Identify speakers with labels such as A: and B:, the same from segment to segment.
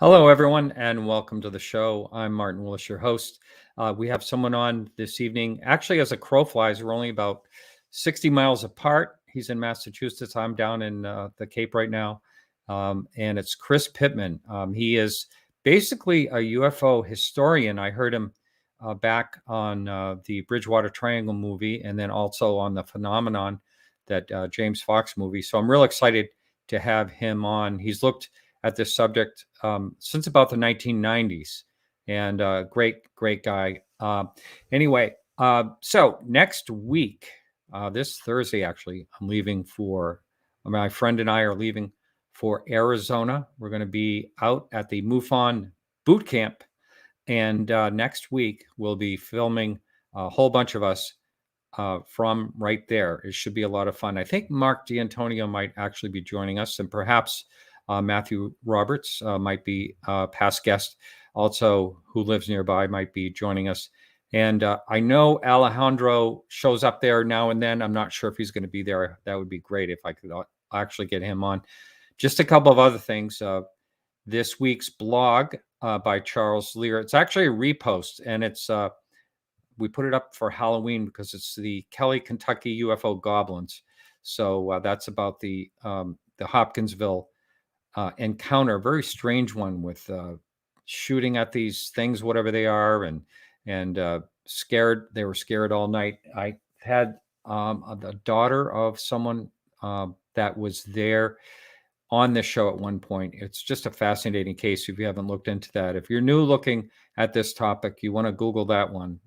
A: Hello, everyone, and welcome to the show. I'm Martin Willis, your host. We have someone on this evening. Actually, as a crow flies, we're only about 60 miles apart. He's in Massachusetts. I'm down in the Cape right now. And it's Chris Pittman. He is basically a UFO historian. I heard him back on the Bridgewater Triangle movie and then also on the Phenomenon, that James Fox movie. So I'm real excited to have him on. He's looked at this subject since about the 1990s, and great guy. Anyway, so next week, this Thursday, actually, I'm leaving for, my friend and I are leaving for Arizona. We're going to be out at the MUFON boot camp, and next week we'll be filming, a whole bunch of us from right there. It should be a lot of fun. I think Mark D'Antonio might actually be joining us, and perhaps Matthew Roberts might be a past guest also, who lives nearby, might be joining us. And I know Alejandro shows up there now and then. I'm not sure if he's going to be there. That would be great if I could actually get him on. Just a couple of other things. This week's blog by Charles Lear. It's actually a repost, and it's we put it up for Halloween because it's the Kelly, Kentucky UFO goblins. So that's about the Hopkinsville encounter, a very strange one with shooting at these things, whatever they are, and scared. They were scared all night. I had the daughter of someone that was there on this show at one point. It's just a fascinating case if you haven't looked into that. If you're new looking at this topic, you want to Google that one,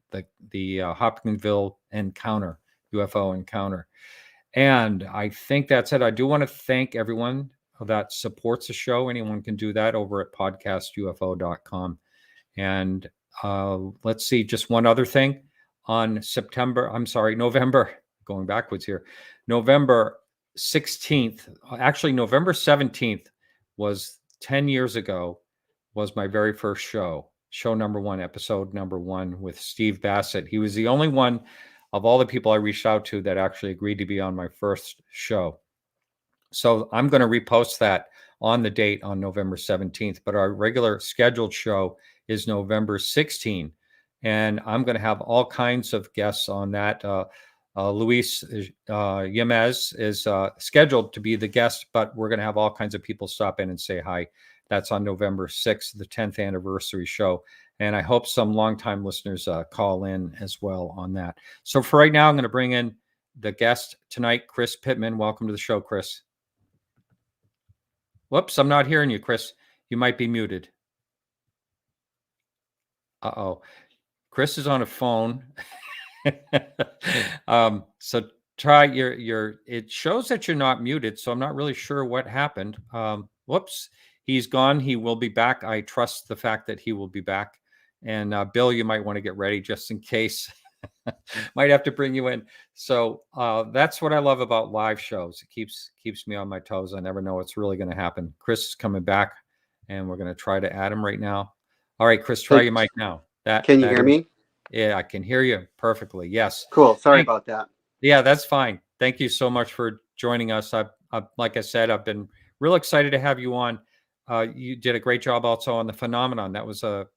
A: the Hopkinsville encounter, UFO encounter. And I think that's it. I do want to thank everyone that supports the show. Anyone can do that over at podcastufo.com. And let's see, just one other thing. On November, going backwards here, November 16th, actually November 17th was 10 years ago, was my very first show number one, episode number one with Steve Bassett. He was the only one of all the people I reached out to that actually agreed to be on my first show. So I'm going to repost that on the date on November 17th, but our regular scheduled show is November 16th. And I'm going to have all kinds of guests on that. Luis Yemez is scheduled to be the guest, but we're going to have all kinds of people stop in and say hi. That's on November 6th, the 10th anniversary show. And I hope some longtime listeners call in as well on that. So for right now, I'm going to bring in the guest tonight, Chris Pittman. Welcome to the show, Chris. Whoops, I'm not hearing you, Chris. You might be muted. Uh-oh. Chris is on a phone. So try it shows that you're not muted, so I'm not really sure what happened. Whoops, he's gone. He will be back. I trust the fact that he will be back. And Bill, you might want to get ready just in case. Might have to bring you in. So that's what I love about live shows. It keeps me on my toes. I never know what's really going to happen. Chris is coming back, and we're going to try to add him right now. All right, Chris, try your mic now.
B: Can you hear me?
A: Yeah, I can hear you perfectly. Yes.
B: Cool. Sorry about that.
A: Yeah, that's fine. Thank you so much for joining us. Like I said, I've been real excited to have you on. You did a great job also on the Phenomenon. That was a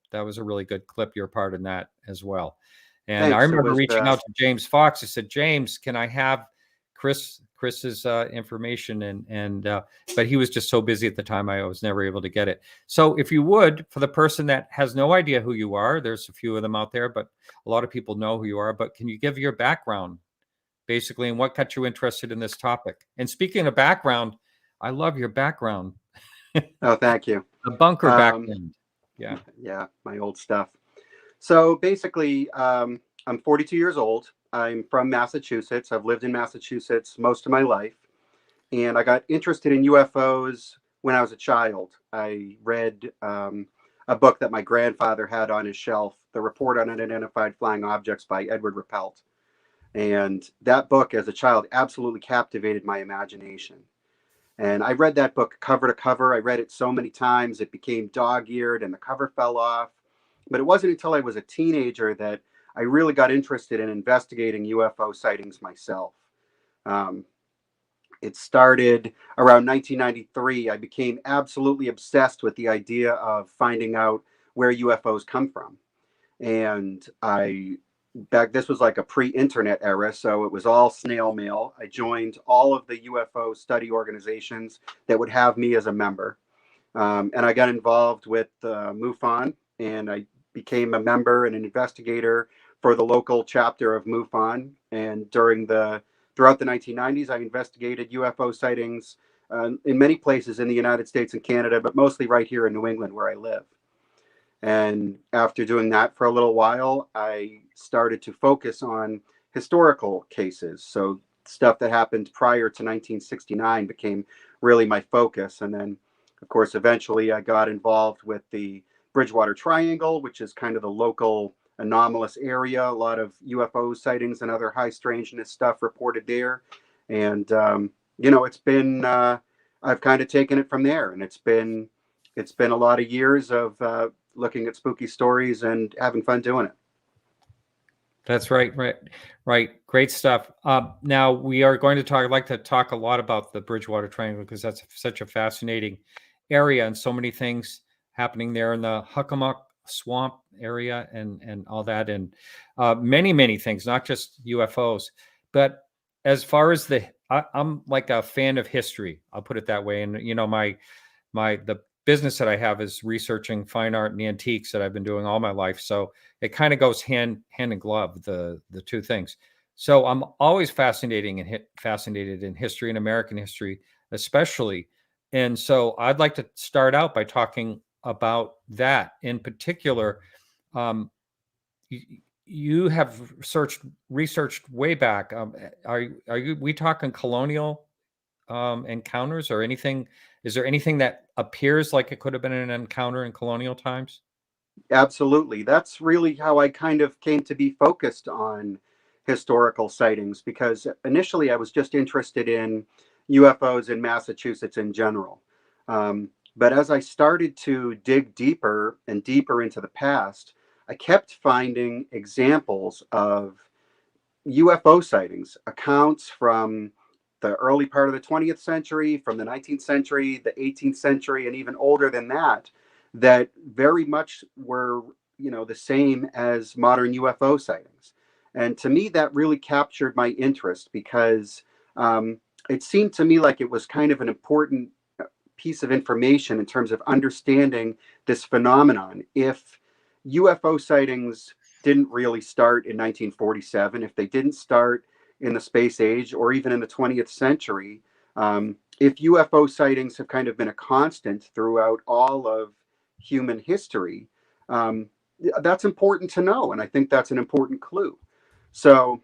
A: really good clip. You're part in that as well. And thanks. I remember reaching out to James Fox. I said, James, can I have Chris's information? But he was just so busy at the time, I was never able to get it. So if you would, for the person that has no idea who you are, there's a few of them out there, but a lot of people know who you are. But can you give your background, basically, and what got you interested in this topic? And speaking of background, I love your background.
B: Oh, thank you.
A: The bunker background. Yeah.
B: Yeah, my old stuff. So basically, I'm 42 years old. I'm from Massachusetts. I've lived in Massachusetts most of my life. And I got interested in UFOs when I was a child. I read a book that my grandfather had on his shelf, The Report on Unidentified Flying Objects by Edward Ruppelt. And that book as a child absolutely captivated my imagination. And I read that book cover to cover. I read it so many times, it became dog-eared and the cover fell off. But it wasn't until I was a teenager that I really got interested in investigating UFO sightings myself. It started around 1993. I became absolutely obsessed with the idea of finding out where UFOs come from. And this was like a pre-internet era, so it was all snail mail. I joined all of the UFO study organizations that would have me as a member. And I got involved with MUFON, and I became a member and an investigator for the local chapter of MUFON. And throughout the 1990s, I investigated UFO sightings in many places in the United States and Canada, but mostly right here in New England where I live. And after doing that for a little while, I started to focus on historical cases. So stuff that happened prior to 1969 became really my focus. And then, of course, eventually I got involved with the Bridgewater Triangle, which is kind of the local anomalous area. A lot of UFO sightings and other high strangeness stuff reported there. And, it's been, I've kind of taken it from there. And it's been a lot of years of looking at spooky stories and having fun doing it.
A: That's right. Great stuff. Now we are going to talk. I'd like to talk a lot about the Bridgewater Triangle because that's such a fascinating area and so many things happening there in the Hockomock Swamp area and all that, and many things, not just UFOs. But as far as I'm like a fan of history. I'll put it that way. And the business that I have is researching fine art and antiques that I've been doing all my life. So it kind of goes hand in glove, the two things. So I'm always fascinated in history and American history, especially. And so I'd like to start out by talking about that in particular. You have researched way back. We talking colonial encounters or anything? Is there anything that appears like it could have been an encounter in colonial times?
B: Absolutely. That's really how I kind of came to be focused on historical sightings, because initially I was just interested in UFOs in Massachusetts in general. But as I started to dig deeper and deeper into the past, I kept finding examples of UFO sightings, accounts from the early part of the 20th century, from the 19th century, the 18th century, and even older than that, that very much were, the same as modern UFO sightings. And to me, that really captured my interest because it seemed to me like it was kind of an important piece of information in terms of understanding this phenomenon. If UFO sightings didn't really start in 1947, if they didn't start in the space age or even in the 20th century, if UFO sightings have kind of been a constant throughout all of human history, that's important to know. And I think that's an important clue. So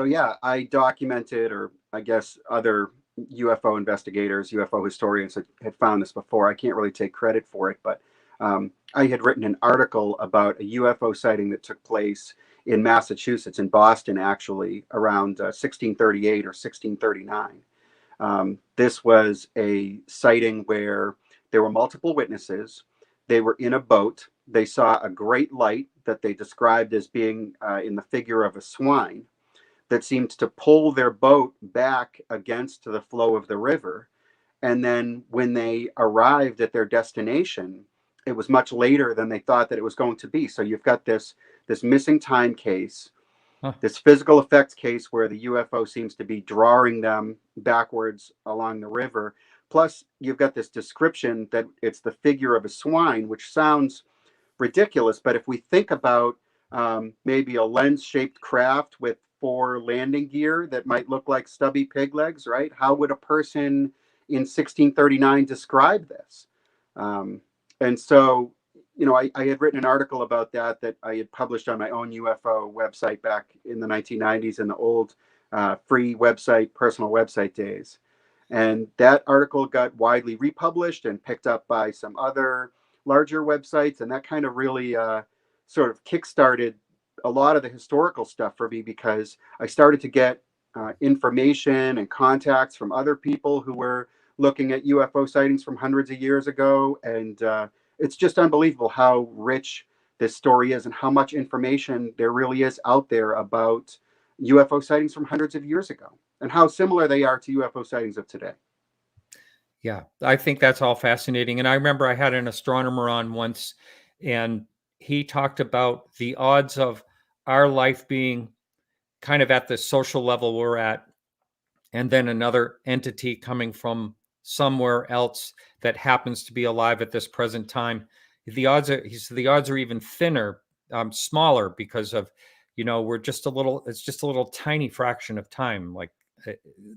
B: yeah, I documented, or I guess other UFO investigators, UFO historians had found this before. I can't really take credit for it, but I had written an article about a UFO sighting that took place in Massachusetts, in Boston, actually, around 1638 or 1639. This was a sighting where there were multiple witnesses. They were in a boat. They saw a great light that they described as being in the figure of a swine that seemed to pull their boat back against the flow of the river. And then when they arrived at their destination, it was much later than they thought that it was going to be. So you've got this missing time case, this physical effects case where the UFO seems to be drawing them backwards along the river. Plus, you've got this description that it's the figure of a swine, which sounds ridiculous. But if we think about maybe a lens-shaped craft with 4 landing gear that might look like stubby pig legs, right? How would a person in 1639 describe this? And so, I had written an article about that I had published on my own UFO website back in the 1990s in the old free website, personal website days. And that article got widely republished and picked up by some other larger websites. And that kind of really sort of kickstarted a lot of the historical stuff for me, because I started to get information and contacts from other people who were looking at UFO sightings from hundreds of years ago. And it's just unbelievable how rich this story is and how much information there really is out there about UFO sightings from hundreds of years ago. and how similar they are to UFO sightings of today.
A: Yeah, I think that's all fascinating. And I remember I had an astronomer on once, and he talked about the odds of our life being kind of at the social level we're at, and then another entity coming from somewhere else that happens to be alive at this present time. The odds are, he said, the odds are even thinner, smaller, because of, we're just a little, it's just a little tiny fraction of time, like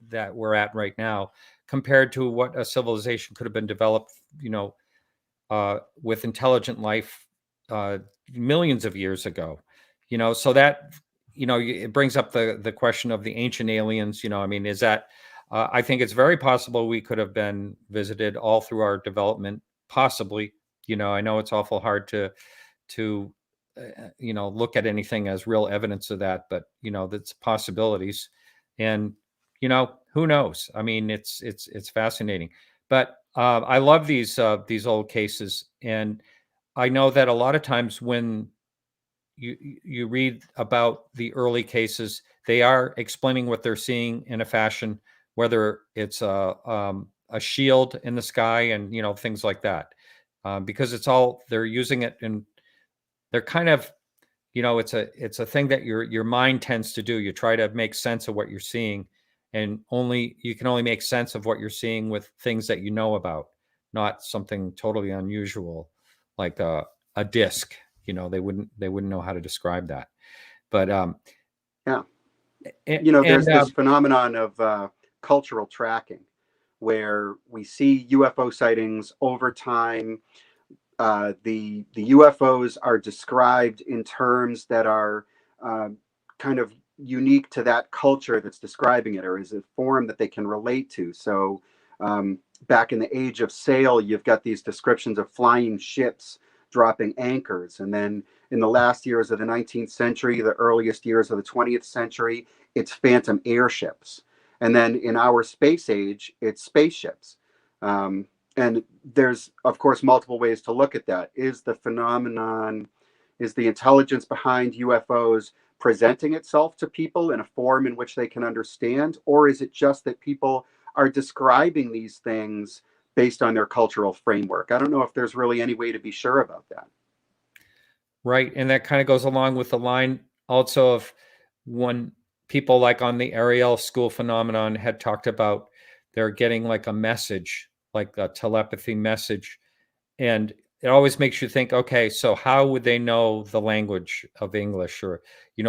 A: that we're at right now, compared to what a civilization could have been developed, with intelligent life uh, millions of years ago. So that, it brings up the question of the ancient aliens. I mean, is that, I think it's very possible we could have been visited all through our development, possibly. I know it's awful hard to look at anything as real evidence of that, but that's possibilities. And who knows? I mean, it's fascinating. But I love these old cases, and I know that a lot of times when you read about the early cases, they are explaining what they're seeing in a fashion, whether it's a shield in the sky and things like that, because it's all, they're using it, and they're kind of, it's a thing that your mind tends to do. You try to make sense of what you're seeing, and you can only make sense of what you're seeing with things that you know about, not something totally unusual like a disc. They wouldn't know how to describe that. But
B: Yeah.
A: and
B: There's this phenomenon of cultural tracking where we see UFO sightings over time. The UFOs are described in terms that are kind of unique to that culture that's describing it, or is a form that they can relate to. So back in the age of sail, you've got these descriptions of flying ships dropping anchors. And then in the last years of the 19th century, the earliest years of the 20th century, it's phantom airships. And then in our space age, it's spaceships. And there's, of course, multiple ways to look at that. Is the phenomenon, is the intelligence behind UFOs presenting itself to people in a form in which they can understand? Or is it just that people are describing these things based on their cultural framework? I don't know if there's really any way to be sure about that.
A: Right. And that kind of goes along with the line also of when people like on the Ariel school phenomenon had talked about they're getting like a message, like a telepathy message. And it always makes you think, okay, so how would they know the language of English? Or,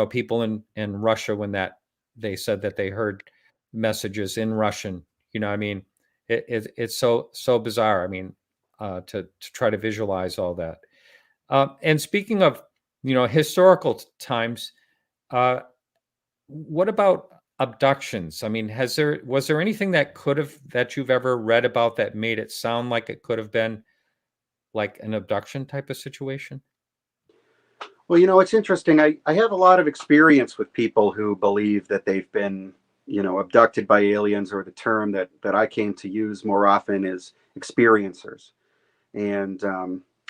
A: people in Russia, when they said that they heard messages in Russian, I mean, it's so bizarre. I mean, to try to visualize all that. And speaking of, historical times, uh, what about abductions? I mean, was there anything that you've ever read about that made it sound like it could have been like an abduction type of situation?
B: Well, it's interesting. I have a lot of experience with people who believe that they've been, abducted by aliens, or the term that I came to use more often is experiencers. And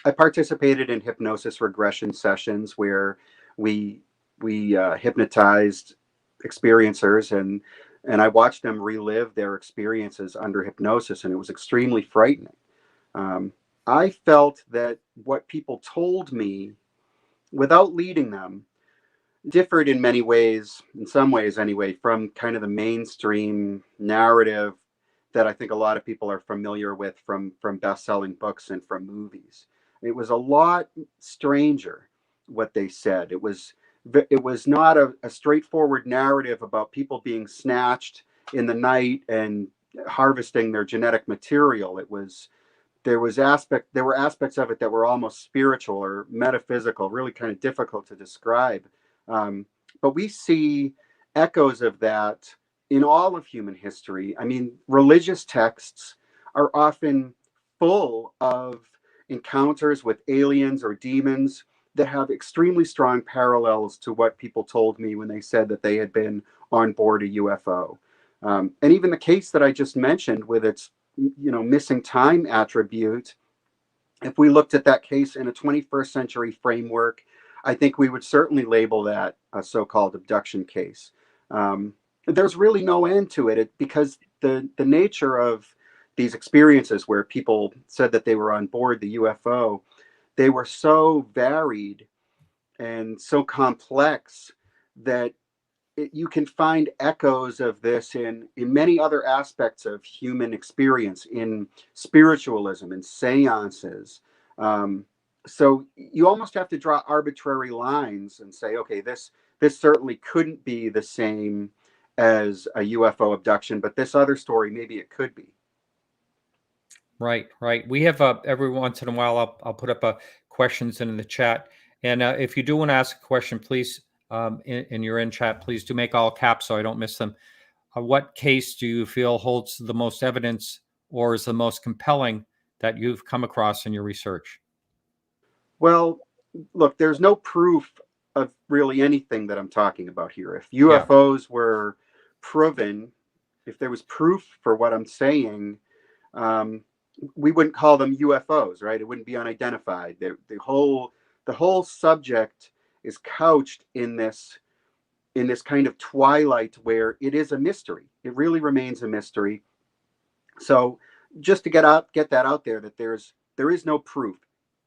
B: I participated in hypnosis regression sessions where we hypnotized experiencers, and I watched them relive their experiences under hypnosis, and it was extremely frightening. I felt that what people told me, without leading them, differed in many ways, in some ways anyway, from kind of the mainstream narrative that I think a lot of people are familiar with from best-selling books and from movies. It was a lot stranger what they said. It was not a straightforward narrative about people being snatched in the night and harvesting their genetic material. There were aspects of it that were almost spiritual or metaphysical, really kind of difficult to describe. But we see echoes of that in all of human history. I mean, religious texts are often full of encounters with aliens or demons that have extremely strong parallels to what people told me when they said that they had been on board a UFO. And even the case that I just mentioned with its missing time attribute, if we looked at that case in a 21st century framework, I think we would certainly label that a so-called abduction case. there's really no end to because the nature of these experiences where people said that they were on board the UFO, they were so varied and so complex that you can find echoes of this in many other aspects of human experience, in spiritualism and seances. Um, so you almost have to draw arbitrary lines and say, okay, this certainly couldn't be the same as a UFO abduction, but this other story, maybe it could be.
A: Right, right. We have every once in a while, I'll put up questions in the chat, and if you do want to ask a question, please, in your in chat, please do make all caps so I don't miss them. What case do you feel holds the most evidence or is the most compelling that you've come across in your research?
B: Well, look, there's no proof of really anything that I'm talking about here. If
A: Yeah,
B: UFOs were proven, if there was proof for what I'm saying, um, we wouldn't call them UFOs, right? It wouldn't be unidentified. The whole subject is couched in this kind of twilight where it is a mystery. It really remains a mystery. So just to get that out there, that there is no proof.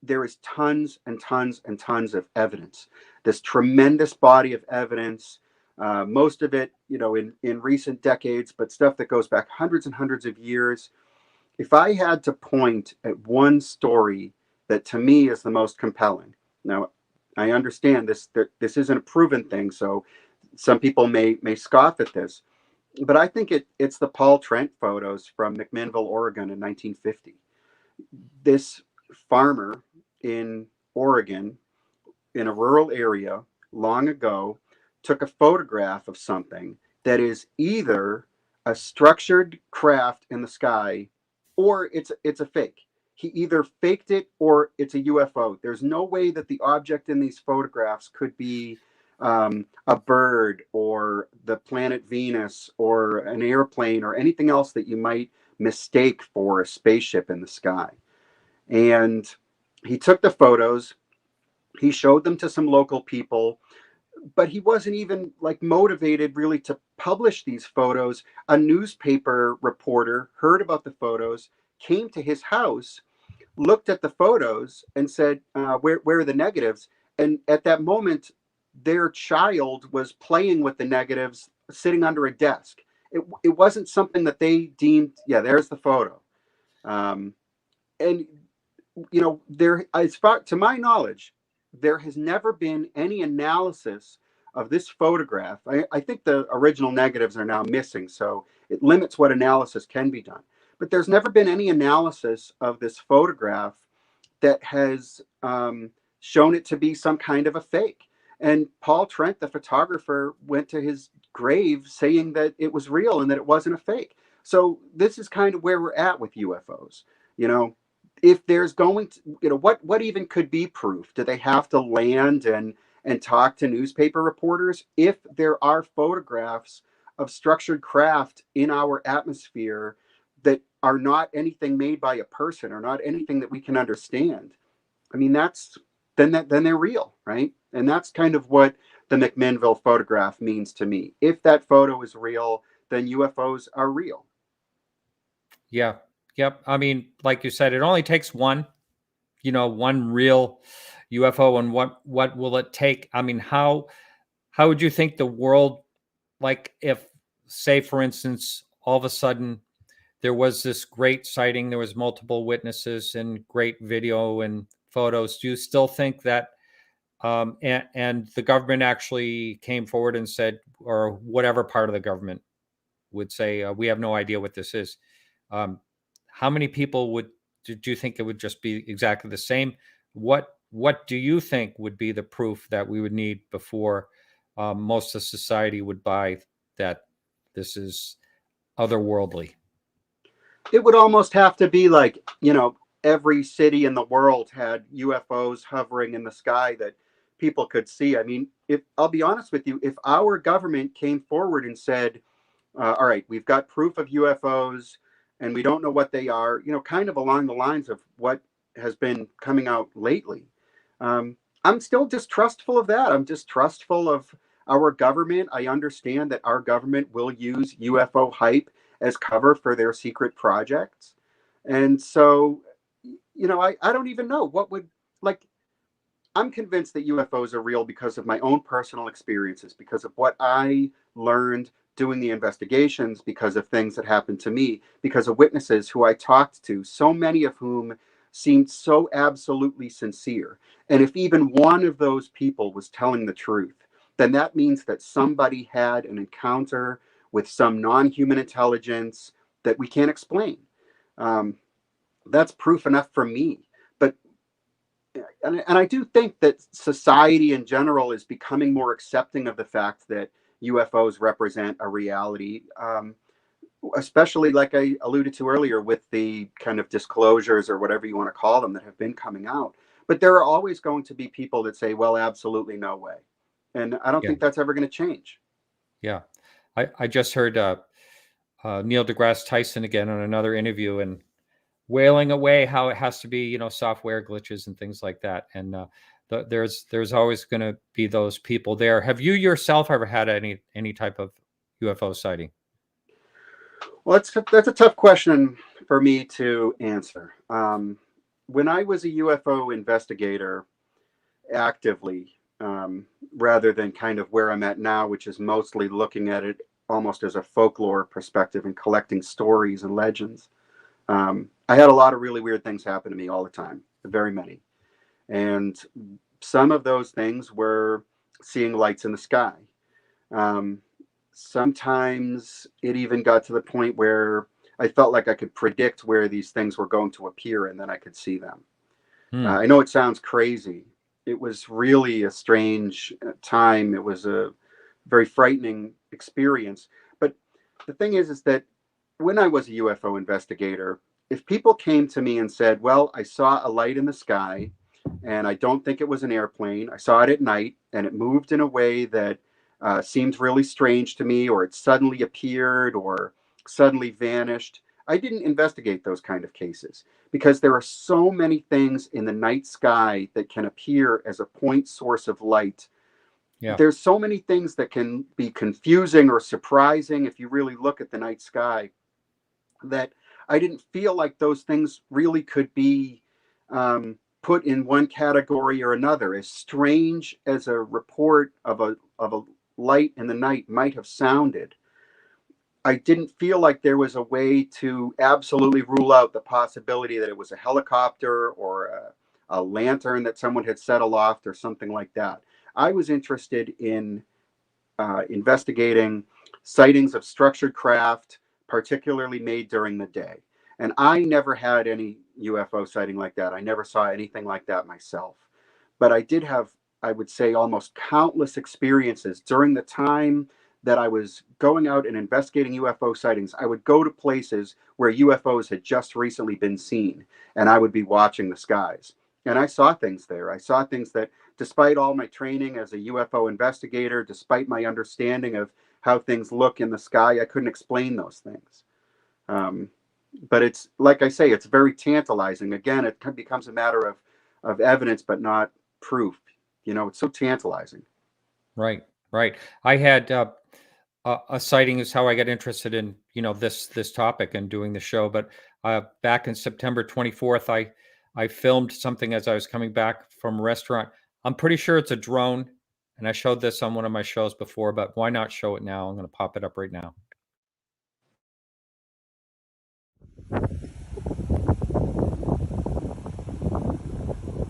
B: There is tons and tons and tons of evidence. This tremendous body of evidence, most of it, in recent decades, but stuff that goes back hundreds and hundreds of years. If I had to point at one story that to me is the most compelling, now I understand this isn't a proven thing, so some people may scoff at this, but I think it's the Paul Trent photos from McMinnville, Oregon in 1950. This farmer in Oregon, in a rural area long ago, took a photograph of something that is either a structured craft in the sky or it's a fake. He either faked it or it's a UFO. There's no way that the object in these photographs could be a bird or the planet Venus or an airplane or anything else that you might mistake for a spaceship in the sky. And he took the photos, he showed them to some local people, but he wasn't even like motivated really to publish these photos. A newspaper reporter heard about the photos, came to his house, looked at the photos and said, where are the negatives? And at that moment, their child was playing with the negatives sitting under a desk. It wasn't something that they deemed, yeah, there's the photo. Um, and, as far to my knowledge, there has never been any analysis of this photograph. I think the original negatives are now missing, so it limits what analysis can be done. But there's never been any analysis of this photograph that has shown it to be some kind of a fake. And Paul Trent, the photographer, went to his grave saying that it was real and that it wasn't a fake. So this is kind of where we're at with UFOs. You know, if there's going to, what even could be proof? Do they have to land and talk to newspaper reporters? If there are photographs of structured craft in our atmosphere that are not anything made by a person or not anything that we can understand, I mean, then they're real, right? And that's kind of what the McMinnville photograph means to me. If that photo is real, then UFOs are real.
A: yeah, yep. I mean, like you said, it only takes one real UFO, and what will it take? I mean, how would you think the world, like if, say, for instance, all of a sudden there was this great sighting, there was multiple witnesses and great video and photos. Do you still think that, and the government actually came forward and said, or whatever part of the government would say, we have no idea what this is. Um, how many people do you think it would just be exactly the same? What do you think would be the proof that we would need before most of society would buy that this is otherworldly?
B: It would almost have to be like, every city in the world had UFOs hovering in the sky that people could see. I mean, if I'll be honest with you, if our government came forward and said, all right, we've got proof of UFOs and we don't know what they are, kind of along the lines of what has been coming out lately. I'm still distrustful of that. I'm distrustful Our government, I understand that our government will use UFO hype as cover for their secret projects. And so, I don't even know what would, like, I'm convinced that UFOs are real because of my own personal experiences, because of what I learned doing the investigations, because of things that happened to me, because of witnesses who I talked to, so many of whom seemed so absolutely sincere. And if even one of those people was telling the truth, then that means that somebody had an encounter with some non-human intelligence that we can't explain. That's proof enough for me. But and I do think that society in general is becoming more accepting of the fact that UFOs represent a reality, especially like I alluded to earlier with the kind of disclosures or whatever you want to call them that have been coming out. But there are always going to be people that say, well, absolutely no way. And I don't
A: Yeah.
B: think that's ever going to change.
A: Yeah. I just heard Neil deGrasse Tyson again on another interview and wailing away how it has to be, software glitches and things like that. And there's always going to be those people there. Have you yourself ever had any type of UFO sighting?
B: Well, that's a tough question for me to answer. When I was a UFO investigator actively, rather than kind of where I'm at now, which is mostly looking at it almost as a folklore perspective and collecting stories and legends, I had a lot of really weird things happen to me all the time, very many. And some of those things were seeing lights in the sky. Um, Sometimes it even got to the point where I felt like I could predict where these things were going to appear and then I could see them. I know it sounds crazy. It was really a strange time. It was a very frightening experience. But the thing is that when I was a UFO investigator, if people came to me and said, well, I saw a light in the sky and I don't think it was an airplane. I saw it at night and it moved in a way that seemed really strange to me, or it suddenly appeared or suddenly vanished. I didn't investigate those kind of cases because there are so many things in the night sky that can appear as a point source of light.
A: Yeah.
B: There's so many things that can be confusing or surprising if you really look at the night sky, that I didn't feel like those things really could be put in one category or another. As strange as a report of a light in the night might have sounded, I didn't feel like there was a way to absolutely rule out the possibility that it was a helicopter or a lantern that someone had set aloft or something like that. I was interested in investigating sightings of structured craft, particularly made during the day. And I never had any UFO sighting like that. I never saw anything like that myself. But I did have, I would say, almost countless experiences during the time that I was going out and investigating UFO sightings. I would go to places where UFOs had just recently been seen, and I would be watching the skies. And I saw things there. I saw things that, despite all my training as a UFO investigator, despite my understanding of how things look in the sky, I couldn't explain those things. But it's, like I say, it's very tantalizing. Again, it becomes a matter of evidence, but not proof. It's so tantalizing.
A: Right. I had a sighting is how I got interested in this topic and doing the show. But back in September 24th, I filmed something as I was coming back from a restaurant. I'm pretty sure it's a drone, and I showed this on one of my shows before. But why not show it now? I'm going to pop it up right now.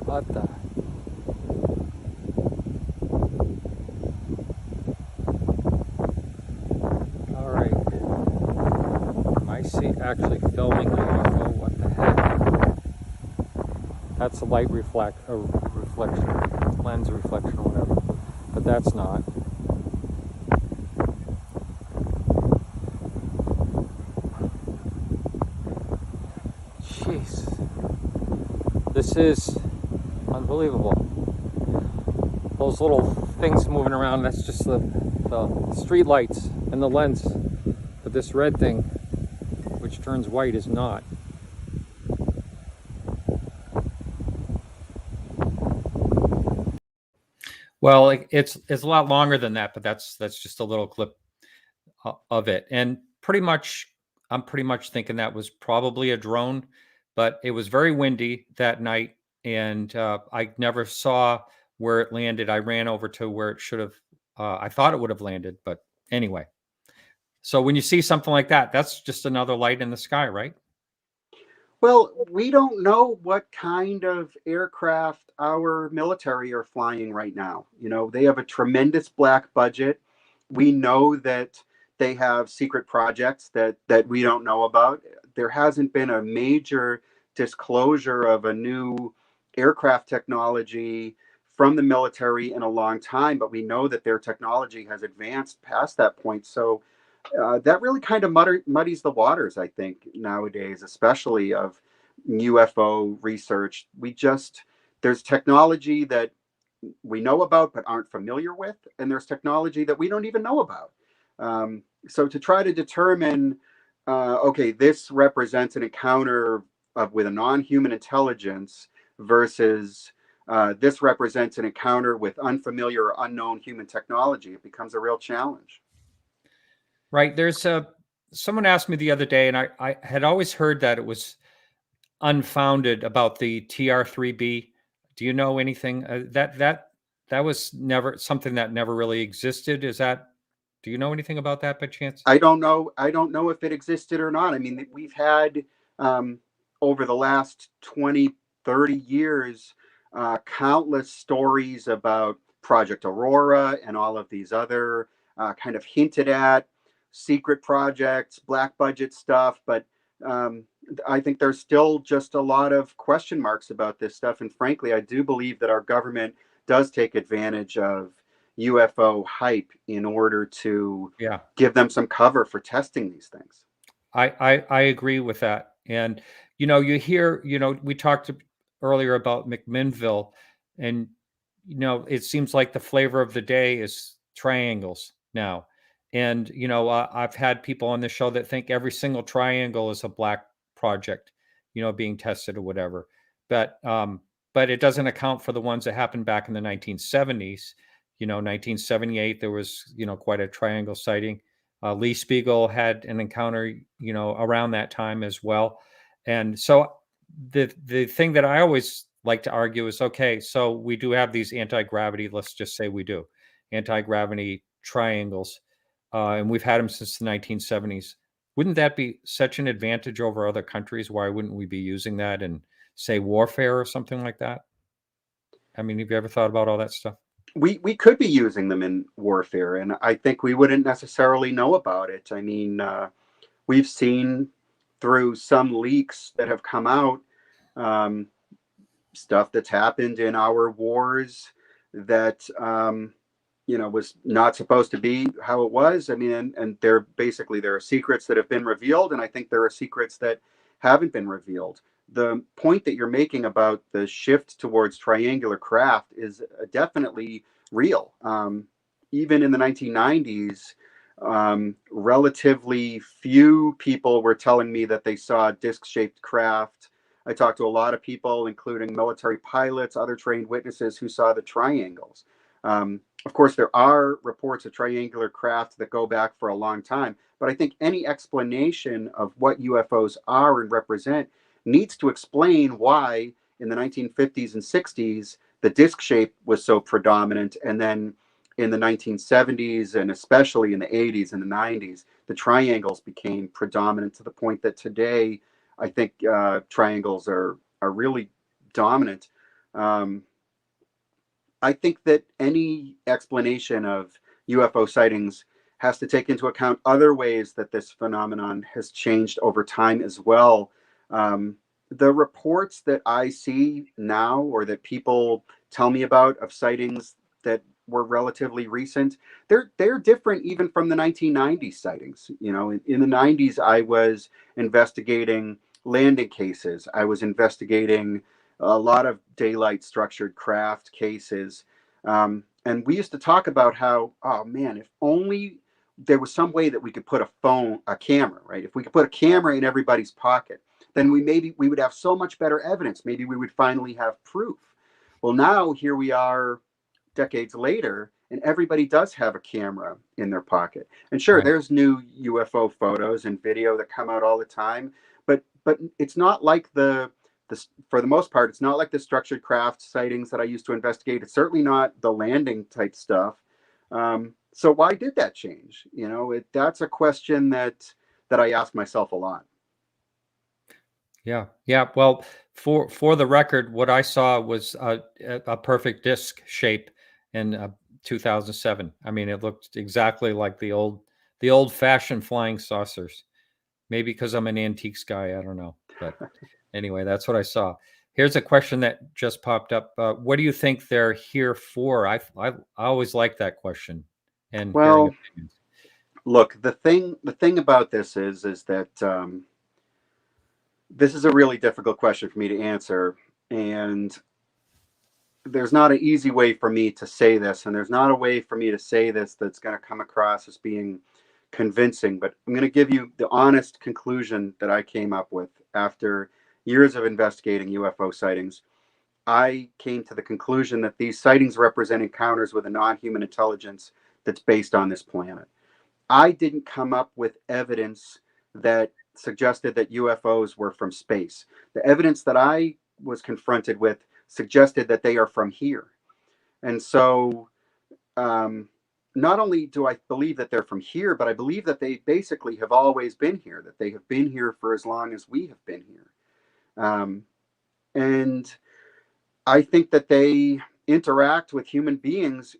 A: What the? All right. I see actually filming the UFO. What the heck? That's a light reflection, lens reflection, or whatever. But that's not. Jeez. This is unbelievable. Those little things moving around, that's just the street lights and the lens. But this red thing, which turns white, is not. Well, it's a lot longer than that, but that's just a little clip of it. And I'm pretty much thinking that was probably a drone, but it was very windy that night, and I never saw where it landed. I ran over to where it should have. I thought it would have landed, but anyway. So when you see something like that, that's just another light in the sky, right?
B: Well, we don't know what kind of aircraft our military are flying right now. You know, they have a tremendous black budget. We know that they have secret projects that we don't know about. There hasn't been a major disclosure of a new aircraft technology from the military in a long time, but we know that their technology has advanced past that point. So that really kind of muddies the waters, I think, nowadays, especially of UFO research. There's technology that we know about but aren't familiar with, and there's technology that we don't even know about. So to try to determine, okay, this represents an encounter with a non-human intelligence versus this represents an encounter with unfamiliar or unknown human technology, it becomes a real challenge.
A: Right. Someone asked me the other day, and I had always heard that it was unfounded about the TR3B. Do you know anything that was never something that never really existed? Do you know anything about that by chance?
B: I don't know. I don't know if it existed or not. I mean, we've had over the last 20, 30 years, countless stories about Project Aurora and all of these other kind of hinted at secret projects, black budget stuff. But I think there's still just a lot of question marks about this stuff. And frankly, I do believe that our government does take advantage of UFO hype in order to
A: Yeah.
B: give them some cover for testing these things.
A: I agree with that. And you hear, we talked earlier about McMinnville, and it seems like the flavor of the day is triangles now. And I've had people on the show that think every single triangle is a black project, being tested or whatever. But it doesn't account for the ones that happened back in the 1970s. 1978, there was quite a triangle sighting. Lee Spiegel had an encounter, around that time as well. And so the thing that I always like to argue is, okay, so we do have these anti-gravity, let's just say we do, anti-gravity triangles, and we've had them since the 1970s. Wouldn't that be such an advantage over other countries? Why wouldn't we be using that in, say, warfare or something like that? I mean, have you ever thought about all that stuff?
B: We could be using them in warfare, and I think we wouldn't necessarily know about it. I mean, we've seen through some leaks that have come out um, stuff that's happened in our wars that was not supposed to be how it was. I mean, and there are secrets that have been revealed, and I think there are secrets that haven't been revealed. The point that you're making about the shift towards triangular craft is definitely real. Even in the 1990s, relatively few people were telling me that they saw disc-shaped craft. I talked to a lot of people, including military pilots, other trained witnesses who saw the triangles. Of course, there are reports of triangular craft that go back for a long time, but I think any explanation of what UFOs are and represent needs to explain why in the 1950s and 60s the disc shape was so predominant, and then in the 1970s and especially in the 80s and the 90s the triangles became predominant to the point that today I think triangles are really dominant. I think that any explanation of UFO sightings has to take into account other ways that this phenomenon has changed over time as well. The reports that I see now, or that people tell me about of sightings that were relatively recent, they're different even from the 1990s sightings. In the 90s, I was investigating landing cases. I was investigating a lot of daylight structured craft cases. And we used to talk about how, oh man, if only there was some way that we could put a camera, right? If we could put a camera in everybody's pocket, then we would have so much better evidence. Maybe we would finally have proof. Well, now here we are decades later, and everybody does have a camera in their pocket. And sure,
A: Right.
B: there's new UFO photos and video that come out all the time, but it's not like for the most part, it's not like the structured craft sightings that I used to investigate. It's certainly not the landing type stuff. So why did that change? That's a question that I ask myself a lot.
A: Yeah. Yeah. Well, for the record, what I saw was a perfect disc shape in 2007. I mean, it looked exactly like the old fashioned flying saucers. Maybe because I'm an antiques guy, I don't know. But anyway, that's what I saw. Here's a question that just popped up. What do you think they're here for? I always like that question and hearing
B: Well,
A: opinions.
B: look, the thing about this is that this is a really difficult question for me to answer, and there's not an easy way for me to say this, and there's not a way for me to say this that's going to come across as being convincing. But I'm going to give you the honest conclusion that I came up with after years of investigating UFO sightings. I came to the conclusion that these sightings represent encounters with a non-human intelligence that's based on this planet. I didn't come up with evidence that suggested that UFOs were from space. The evidence that I was confronted with suggested that they are from here. And so, not only do I believe that they're from here, but I believe that they basically have always been here, that they have been here for as long as we have been here. And I think that they interact with human beings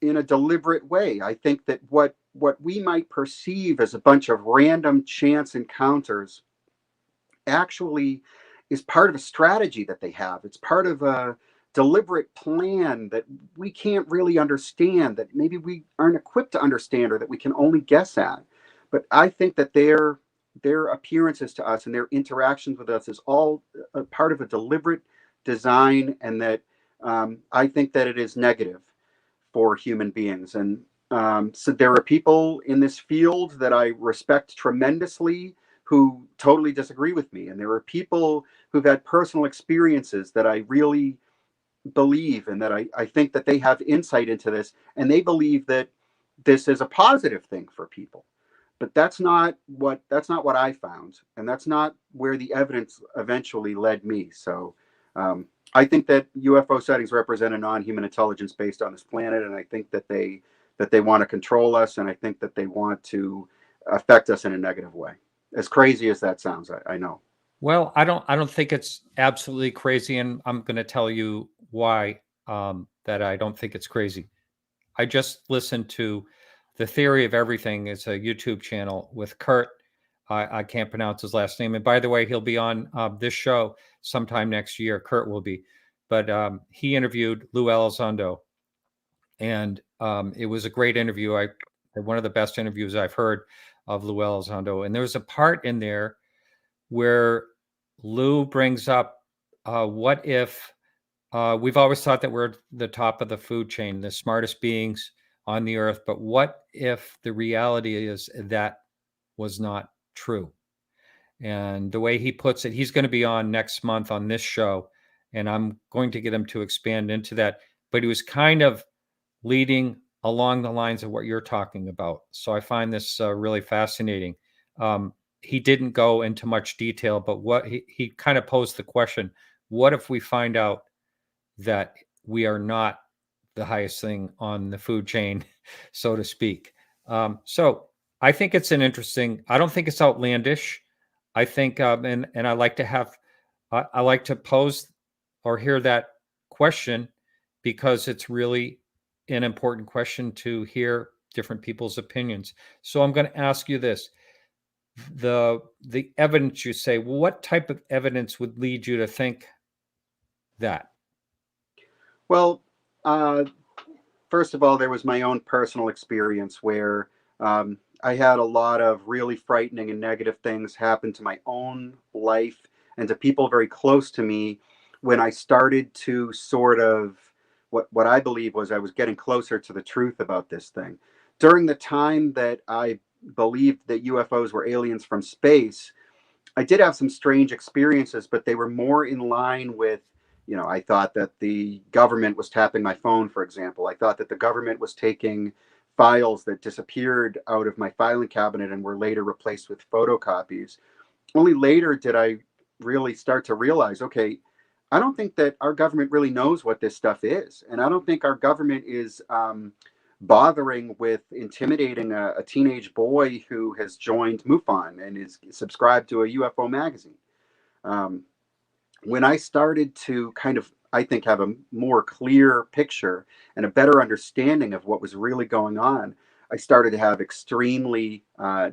B: in a deliberate way. I think that what we might perceive as a bunch of random chance encounters actually is part of a strategy that they have. It's part of a deliberate plan that we can't really understand, that maybe we aren't equipped to understand, or that we can only guess at. But I think that their appearances to us and their interactions with us is all a part of a deliberate design, and that I think that it is negative for human beings. And so there are people in this field that I respect tremendously who totally disagree with me. And there are people who've had personal experiences that I really believe, and that I think that they have insight into this, and they believe that this is a positive thing for people. But that's not what I found, and that's not where the evidence eventually led me. So I think that UFO sightings represent a non-human intelligence based on this planet, and I think that they want to control us, and I think that they want to affect us in a negative way. As crazy as that sounds, I know.
A: Well, I don't think it's absolutely crazy, and I'm going to tell you why that I don't think it's crazy. I just listened to The Theory of Everything. It's a YouTube channel with Kurt. I can't pronounce his last name. And by the way, he'll be on this show sometime next year. Kurt will be. But he interviewed Lou Elizondo. And it was a great interview. One of the best interviews I've heard of Lou Elizondo. And there was a part in there where Lou brings up what if we've always thought that we're the top of the food chain, the smartest beings on the earth. But what if the reality is that was not true? And the way he puts it, he's going to be on next month on this show, and I'm going to get him to expand into that. But he was kind of leading along the lines of what you're talking about. So I find this really fascinating. He didn't go into much detail, but what he kind of posed the question, what if we find out that we are not the highest thing on the food chain, so to speak? So I think it's I don't think it's outlandish. I think, and I like to I like to pose or hear that question because it's really an important question to hear different people's opinions. So I'm going to ask you this: the evidence you say, what type of evidence would lead you to think that?
B: Well, uh, first of all, there was my own personal experience where I had a lot of really frightening and negative things happen to my own life and to people very close to me when I started to sort of what I believe was I was getting closer to the truth about this thing. During the time that I believed that UFOs were aliens from space, I did have some strange experiences, but they were more in line with I thought that the government was tapping my phone, for example. I thought that the government was taking files that disappeared out of my filing cabinet and were later replaced with photocopies. Only later did I really start to realize, okay, I don't think that our government really knows what this stuff is. And I don't think our government is bothering with intimidating a teenage boy who has joined MUFON and is subscribed to a UFO magazine. Um, when I started to kind of, I think, have a more clear picture and a better understanding of what was really going on, I started to have extremely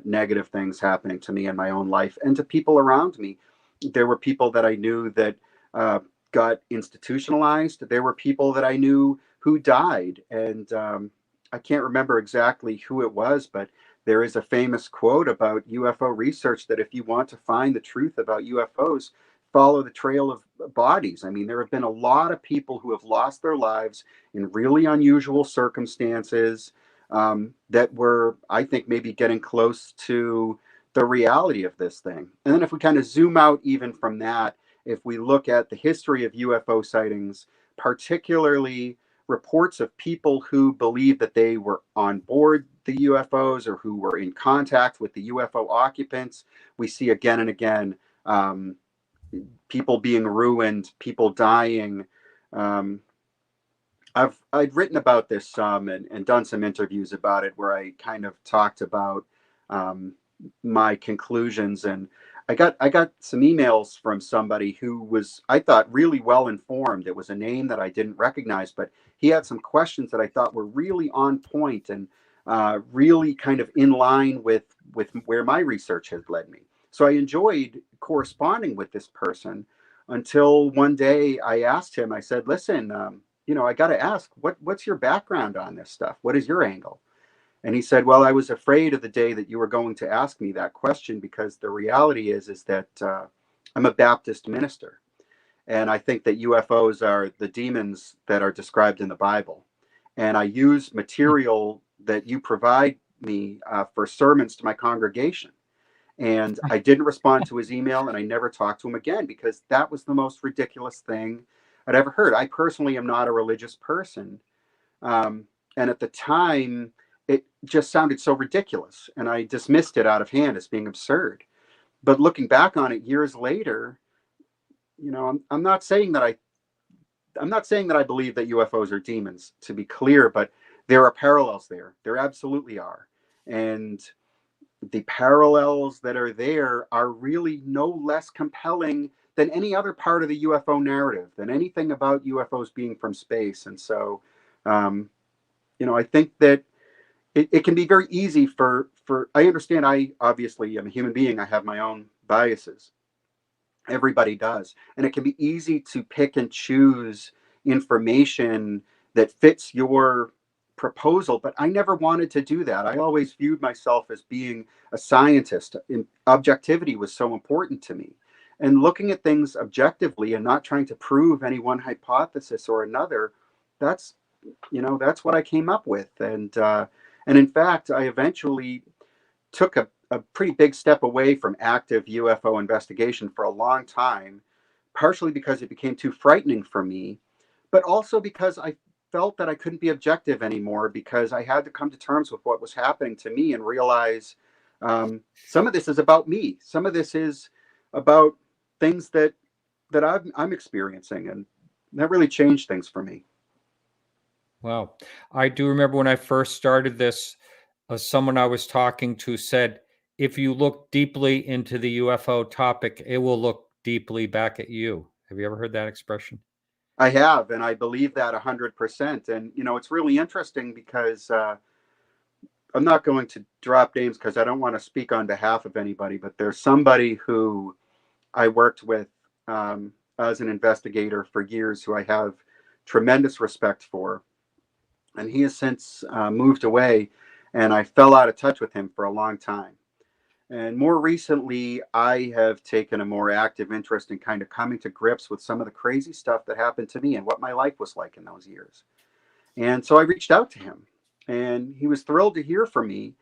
B: negative things happening to me in my own life and to people around me. There were people that I knew that uh, got institutionalized. There were people that I knew who died. And I can't remember exactly who it was, but there is a famous quote about UFO research that if you want to find the truth about UFOs, follow the trail of bodies. I mean, there have been a lot of people who have lost their lives in really unusual circumstances that were, I think, maybe getting close to the reality of this thing. And then if we kind of zoom out even from that, if we look at the history of UFO sightings, particularly reports of people who believe that they were on board the UFOs or who were in contact with the UFO occupants, we see again and again people being ruined, people dying. Um, I'd written about this some and done some interviews about it where I kind of talked about um, my conclusions, and I got some emails from somebody who was, I thought, really well informed. It was a name that I didn't recognize, but he had some questions that I thought were really on point and really kind of in line with where my research has led me. So I enjoyed corresponding with this person until one day I asked him. I said, "Listen, I got to ask, what's your background on this stuff? What is your angle?" And he said, "Well, I was afraid of the day that you were going to ask me that question because the reality is that I'm a Baptist minister, and I think that UFOs are the demons that are described in the Bible, and I use material that you provide me for sermons to my congregation." And I didn't respond to his email, and I never talked to him again because that was the most ridiculous thing I'd ever heard. I personally am not a religious person. Um, and at the time, it just sounded so ridiculous. And I dismissed it out of hand as being absurd. But looking back on it years later, I'm not saying that I'm not saying that I believe that UFOs are demons, to be clear, but there are parallels there. There absolutely are. And the parallels that are there are really no less compelling than any other part of the UFO narrative, than anything about UFOs being from space. And so, um, I think that it can be very easy for I understand, I obviously am a human being. I have my own biases. Everybody does. And it can be easy to pick and choose information that fits your proposal, but I never wanted to do that. I always viewed myself as being a scientist. And objectivity was so important to me. And looking at things objectively and not trying to prove any one hypothesis or another, that's that's what I came up with. And in fact, I eventually took a pretty big step away from active UFO investigation for a long time, partially because it became too frightening for me, but also because I felt that I couldn't be objective anymore because I had to come to terms with what was happening to me and realize some of this is about me. Some of this is about things that I'm experiencing, and that really changed things for me.
A: Wow. I do remember when I first started this, someone I was talking to said, if you look deeply into the UFO topic, it will look deeply back at you. Have you ever heard that expression?
B: I have, and I believe that 100%. And it's really interesting because I'm not going to drop names because I don't want to speak on behalf of anybody, but there's somebody who I worked with as an investigator for years who I have tremendous respect for. And he has since moved away, and I fell out of touch with him for a long time. And more recently, I have taken a more active interest in kind of coming to grips with some of the crazy stuff that happened to me and what my life was like in those years. And so I reached out to him, and he was thrilled to hear from me.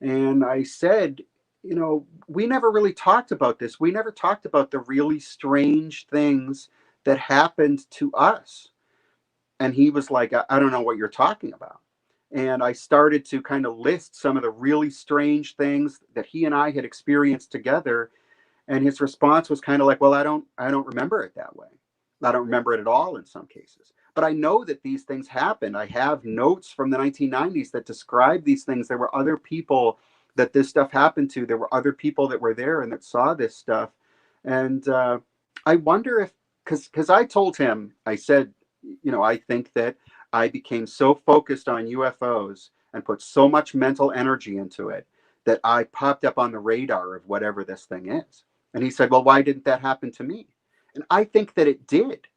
B: And I said, we never really talked about this. We never talked about the really strange things that happened to us. And he was like, I don't know what you're talking about. And I started to kind of list some of the really strange things that he and I had experienced together. And his response was kind of like, well, I don't remember it that way. I don't remember it at all in some cases. But I know that these things happened. I have notes from the 1990s that describe these things. There were other people that this stuff happened to. There were other people that were there and that saw this stuff. And I wonder if, because I told him, I said, I think that I became so focused on UFOs and put so much mental energy into it that I popped up on the radar of whatever this thing is. And he said, well, why didn't that happen to me? And I think that it did.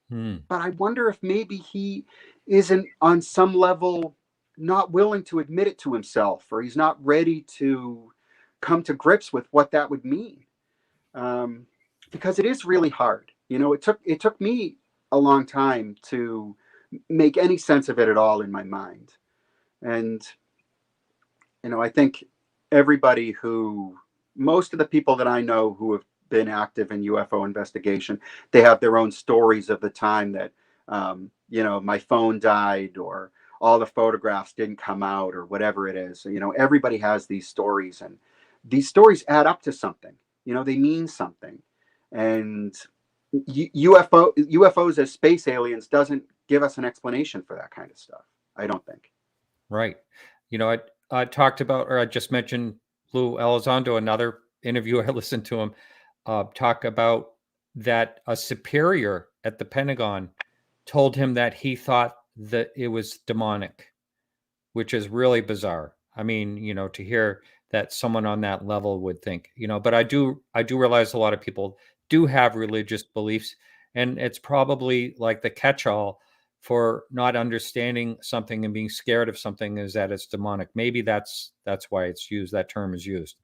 B: But I wonder if maybe he isn't on some level not willing to admit it to himself, or he's not ready to come to grips with what that would mean. Because it is really hard. It took me a long time to make any sense of it at all in my mind. And, I think most of the people that I know who have been active in UFO investigation, they have their own stories of the time that, my phone died, or all the photographs didn't come out, or whatever it is. Everybody has these stories, and these stories add up to something. They mean something. And UFOs as space aliens doesn't give us an explanation for that kind of stuff, I don't think.
A: Right. I talked about, or I just mentioned Lou Elizondo, another interview I listened to him talk about that a superior at the Pentagon told him that he thought that it was demonic, which is really bizarre. I mean, to hear that someone on that level would think, but I do realize a lot of people do have religious beliefs, and it's probably like the catch-all for not understanding something and being scared of something is that it's demonic. Maybe that's why it's used. That term is used.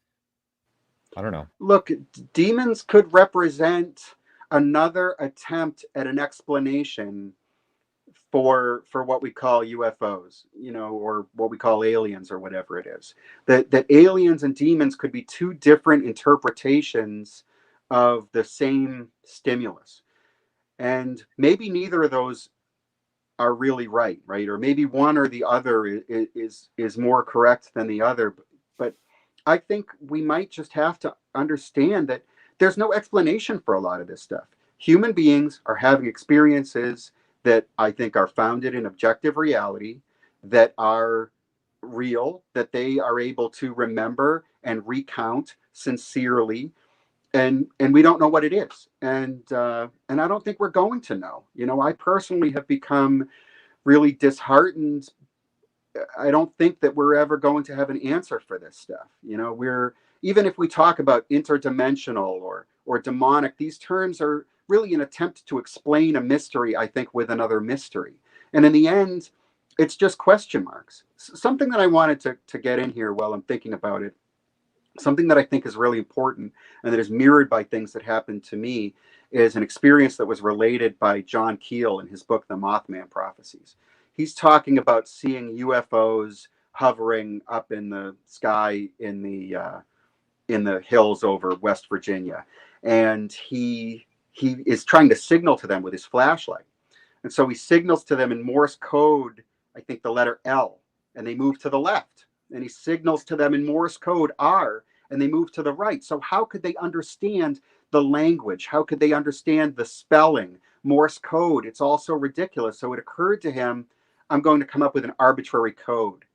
A: I don't know.
B: Look, demons could represent another attempt at an explanation for what we call UFOs, or what we call aliens, or whatever it is. That aliens and demons could be two different interpretations of the same stimulus. And maybe neither of those are really right? Or maybe one or the other is more correct than the other. But I think we might just have to understand that there's no explanation for a lot of this stuff. Human beings are having experiences that I think are founded in objective reality, that are real, that they are able to remember and recount sincerely, and we don't know what it is, and I don't think we're going to know. I personally have become really disheartened. I don't think that we're ever going to have an answer for this stuff. We're, even if we talk about interdimensional or demonic, these terms are really an attempt to explain a mystery, I think, with another mystery. And in the end, it's just question marks. Something that I wanted to get in here while I'm thinking about it, something that I think is really important and that is mirrored by things that happened to me, is an experience that was related by John Keel in his book, The Mothman Prophecies. He's talking about seeing UFOs hovering up in the sky in the hills over West Virginia. And he is trying to signal to them with his flashlight. And so he signals to them in Morse code, I think the letter L, and they move to the left. And he signals to them in Morse code R, and they move to the right. So how could they understand the language? How could they understand the spelling? Morse code, it's all so ridiculous. So it occurred to him, I'm going to come up with an arbitrary code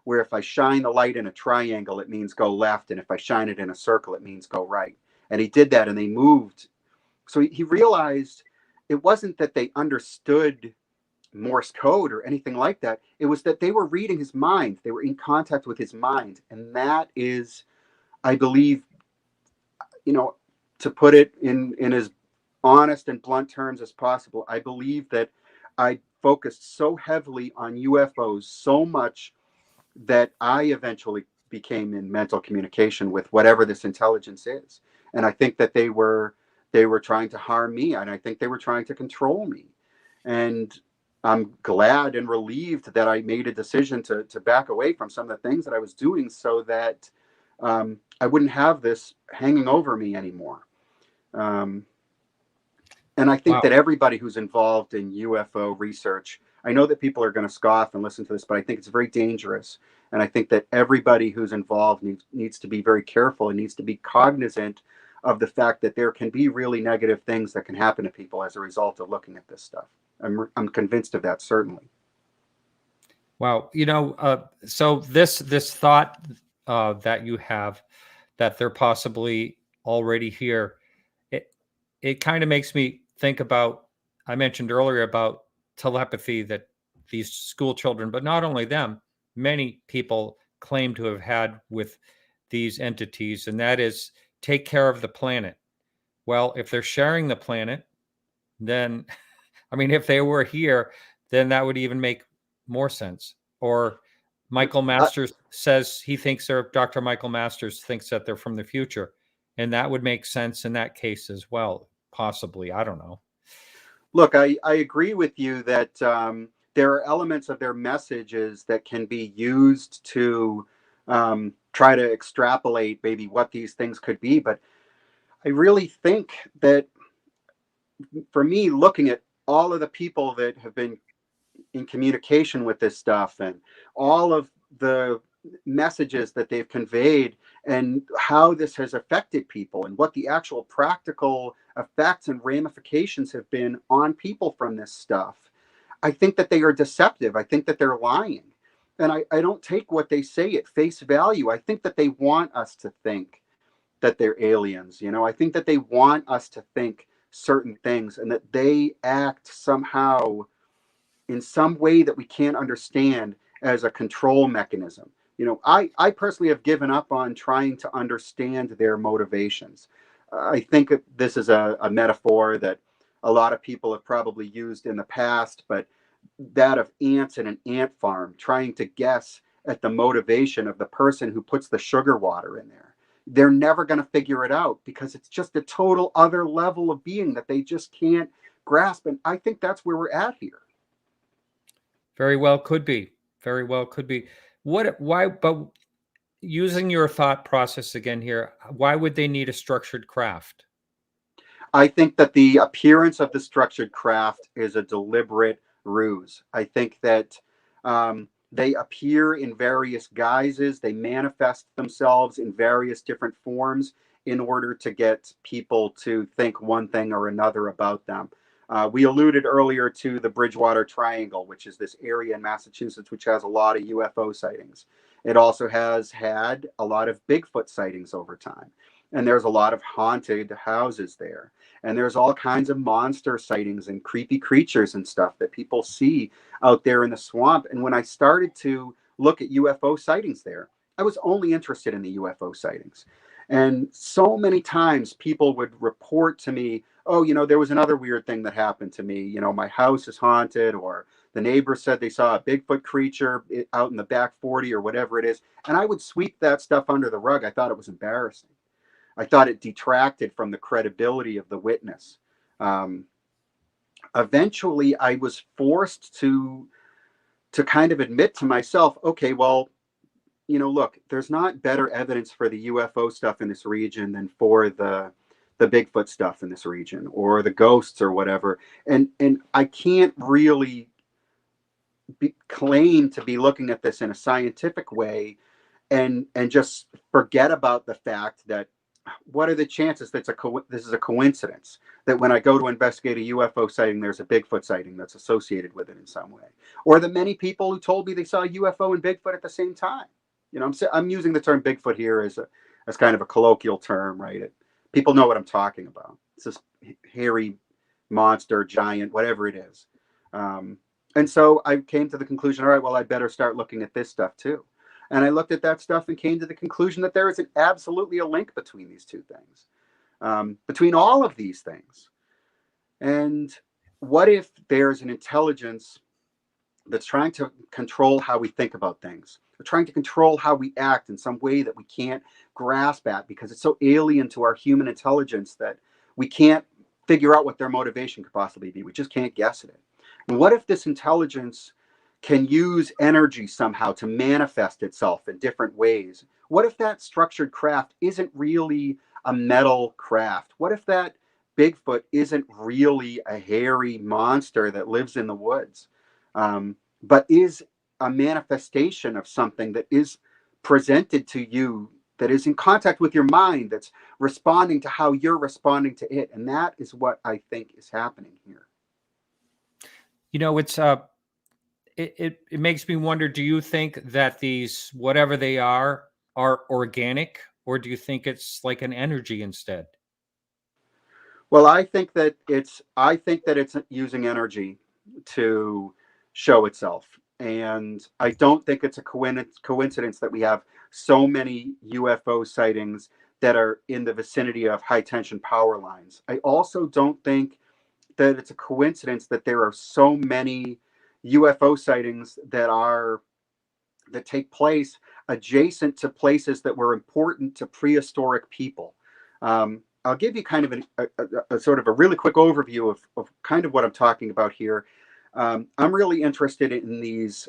B: where if I shine the light in a triangle, it means go left. And if I shine it in a circle, it means go right. And he did that, and they moved. So he realized it wasn't that they understood Morse code or anything like that. It was that they were reading his mind. They were in contact with his mind. And that is, I believe, to put it in as honest and blunt terms as possible, I believe that I focused so heavily on UFOs so much that I eventually became in mental communication with whatever this intelligence is. And I think that they were trying to harm me, and I think they were trying to control me. And I'm glad and relieved that I made a decision to back away from some of the things that I was doing, so that I wouldn't have this hanging over me anymore. And I think
A: Wow.
B: that everybody who's involved in UFO research, I know that people are going to scoff and listen to this, but I think it's very dangerous. And I think that everybody who's involved needs to be very careful and needs to be cognizant of the fact that there can be really negative things that can happen to people as a result of looking at this stuff. I'm convinced of that, certainly.
A: Wow. So this thought that you have that they're possibly already here, it it kind of makes me think about, I mentioned earlier about telepathy that these school children, but not only them, many people claim to have had with these entities, and that is take care of the planet. Well, if they're sharing the planet, then I mean, if they were here, then that would even make more sense. Or Michael
B: Uh,
A: Masters says he thinks they're, Dr. Michael Masters thinks that they're from the future. And that would make sense in that case as well, possibly. I don't know.
B: Look, I agree with you that there are elements of their messages that can be used to try to extrapolate maybe what these things could be. But I really think that for me, looking at all of the people that have been in communication with this stuff and all of the messages that they've conveyed and how this has affected people and what the actual practical effects and ramifications have been on people from this stuff, I think that they are deceptive. I think that they're lying. And I don't take what they say at face value. I think that they want us to think that they're aliens. I think that they want us to think certain things and that they act somehow in some way that we can't understand as a control mechanism. I personally have given up on trying to understand their motivations. I think this is a metaphor that a lot of people have probably used in the past, but that of ants in an ant farm trying to guess at the motivation of the person who puts the sugar water in there. They're never going to figure it out because it's just a total other level of being that they just can't grasp. And I think that's where we're at here.
A: Very well could be. Very well could be. But using your thought process again here, why would they need a structured craft?
B: I think that the appearance of the structured craft is a deliberate ruse. I think that they appear in various guises, they manifest themselves in various different forms in order to get people to think one thing or another about them. We alluded earlier to the Bridgewater Triangle, which is this area in Massachusetts which has a lot of UFO sightings. It also has had a lot of Bigfoot sightings over time. And there's a lot of haunted houses there. And there's all kinds of monster sightings and creepy creatures and stuff that people see out there in the swamp. And when I started to look at UFO sightings there, I was only interested in the UFO sightings. And so many times people would report to me, oh, there was another weird thing that happened to me. My house is haunted, or the neighbor said they saw a Bigfoot creature out in the back 40 or whatever it is. And I would sweep that stuff under the rug. I thought it was embarrassing. I thought it detracted from the credibility of the witness. Eventually, I was forced to kind of admit to myself, okay, well, look, there's not better evidence for the UFO stuff in this region than for the Bigfoot stuff in this region, or the ghosts or whatever. And I can't really claim to be looking at this in a scientific way and just forget about the fact that what are the chances that this is a coincidence, that when I go to investigate a UFO sighting, there's a Bigfoot sighting that's associated with it in some way, or the many people who told me they saw a UFO and Bigfoot at the same time. I'm using the term Bigfoot here as kind of a colloquial term, right? People know what I'm talking about. It's this hairy monster, giant, whatever it is. And so I came to the conclusion, all right, well, I better start looking at this stuff too. And I looked at that stuff and came to the conclusion that there is absolutely a link between these two things, between all of these things. And what if there's an intelligence that's trying to control how we think about things, or trying to control how we act in some way that we can't grasp at because it's so alien to our human intelligence that we can't figure out what their motivation could possibly be. We just can't guess at it. And what if this intelligence can use energy somehow to manifest itself in different ways? What if that structured craft isn't really a metal craft? What if that Bigfoot isn't really a hairy monster that lives in the woods, but is a manifestation of something that is presented to you, that is in contact with your mind, that's responding to how you're responding to it. And that is what I think is happening here.
A: It's it makes me wonder, do you think that these, whatever they are organic, or do you think it's like an energy instead?
B: Well, I think that it's using energy to show itself. And I don't think it's a coincidence that we have so many UFO sightings that are in the vicinity of high tension power lines. I also don't think that it's a coincidence that there are so many UFO sightings that take place adjacent to places that were important to prehistoric people. I'll give you kind of a sort of a really quick overview of kind of what I'm talking about here. I'm really interested in these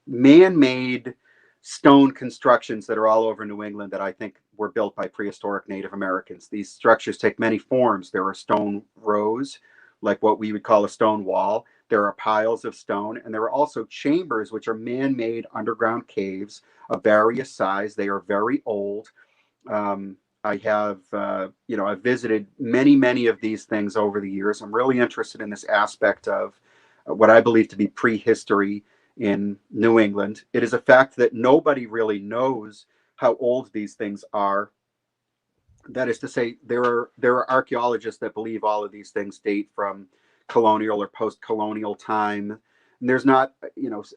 B: man-made stone constructions that are all over New England that I think were built by prehistoric Native Americans. These structures take many forms. There are stone rows, like what we would call a stone wall. There are piles of stone, and there are also chambers, which are man-made underground caves of various size. They are very old. I have, I've visited many of these things over the years. I'm really interested in this aspect of what I believe to be prehistory in New England. It is a fact that nobody really knows how old these things are. That is to say, there are archaeologists that believe all of these things date from colonial or post-colonial time. And there's not,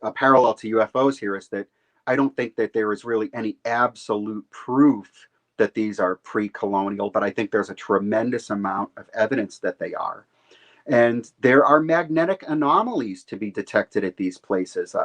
B: a parallel to UFOs here is that I don't think that there is really any absolute proof that these are pre-colonial, but I think there's a tremendous amount of evidence that they are. And there are magnetic anomalies to be detected at these places.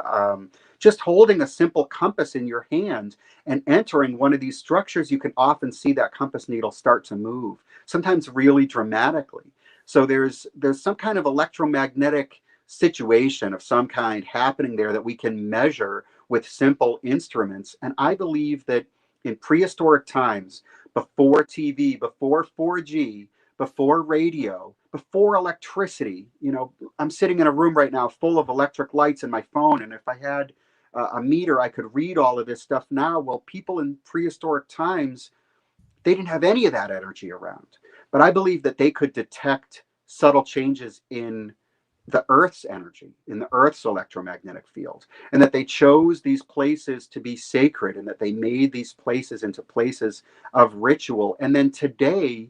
B: Just holding a simple compass in your hand and entering one of these structures, you can often see that compass needle start to move, sometimes really dramatically. So there's some kind of electromagnetic situation of some kind happening there that we can measure with simple instruments. And I believe that in prehistoric times, before TV, before 4G, before radio, before electricity, I'm sitting in a room right now full of electric lights and my phone. And if I had a meter, I could read all of this stuff now. Well, people in prehistoric times, they didn't have any of that energy around. But I believe that they could detect subtle changes in the Earth's energy, in the Earth's electromagnetic field, and that they chose these places to be sacred, and that they made these places into places of ritual. And then today,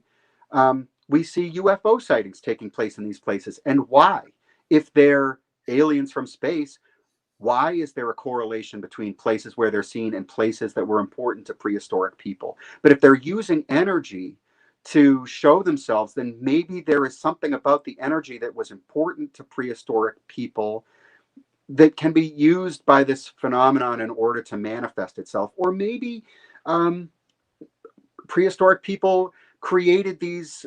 B: we see UFO sightings taking place in these places. And why? If they're aliens from space, why is there a correlation between places where they're seen and places that were important to prehistoric people? But if they're using energy to show themselves, then maybe there is something about the energy that was important to prehistoric people that can be used by this phenomenon in order to manifest itself. Or maybe prehistoric people created these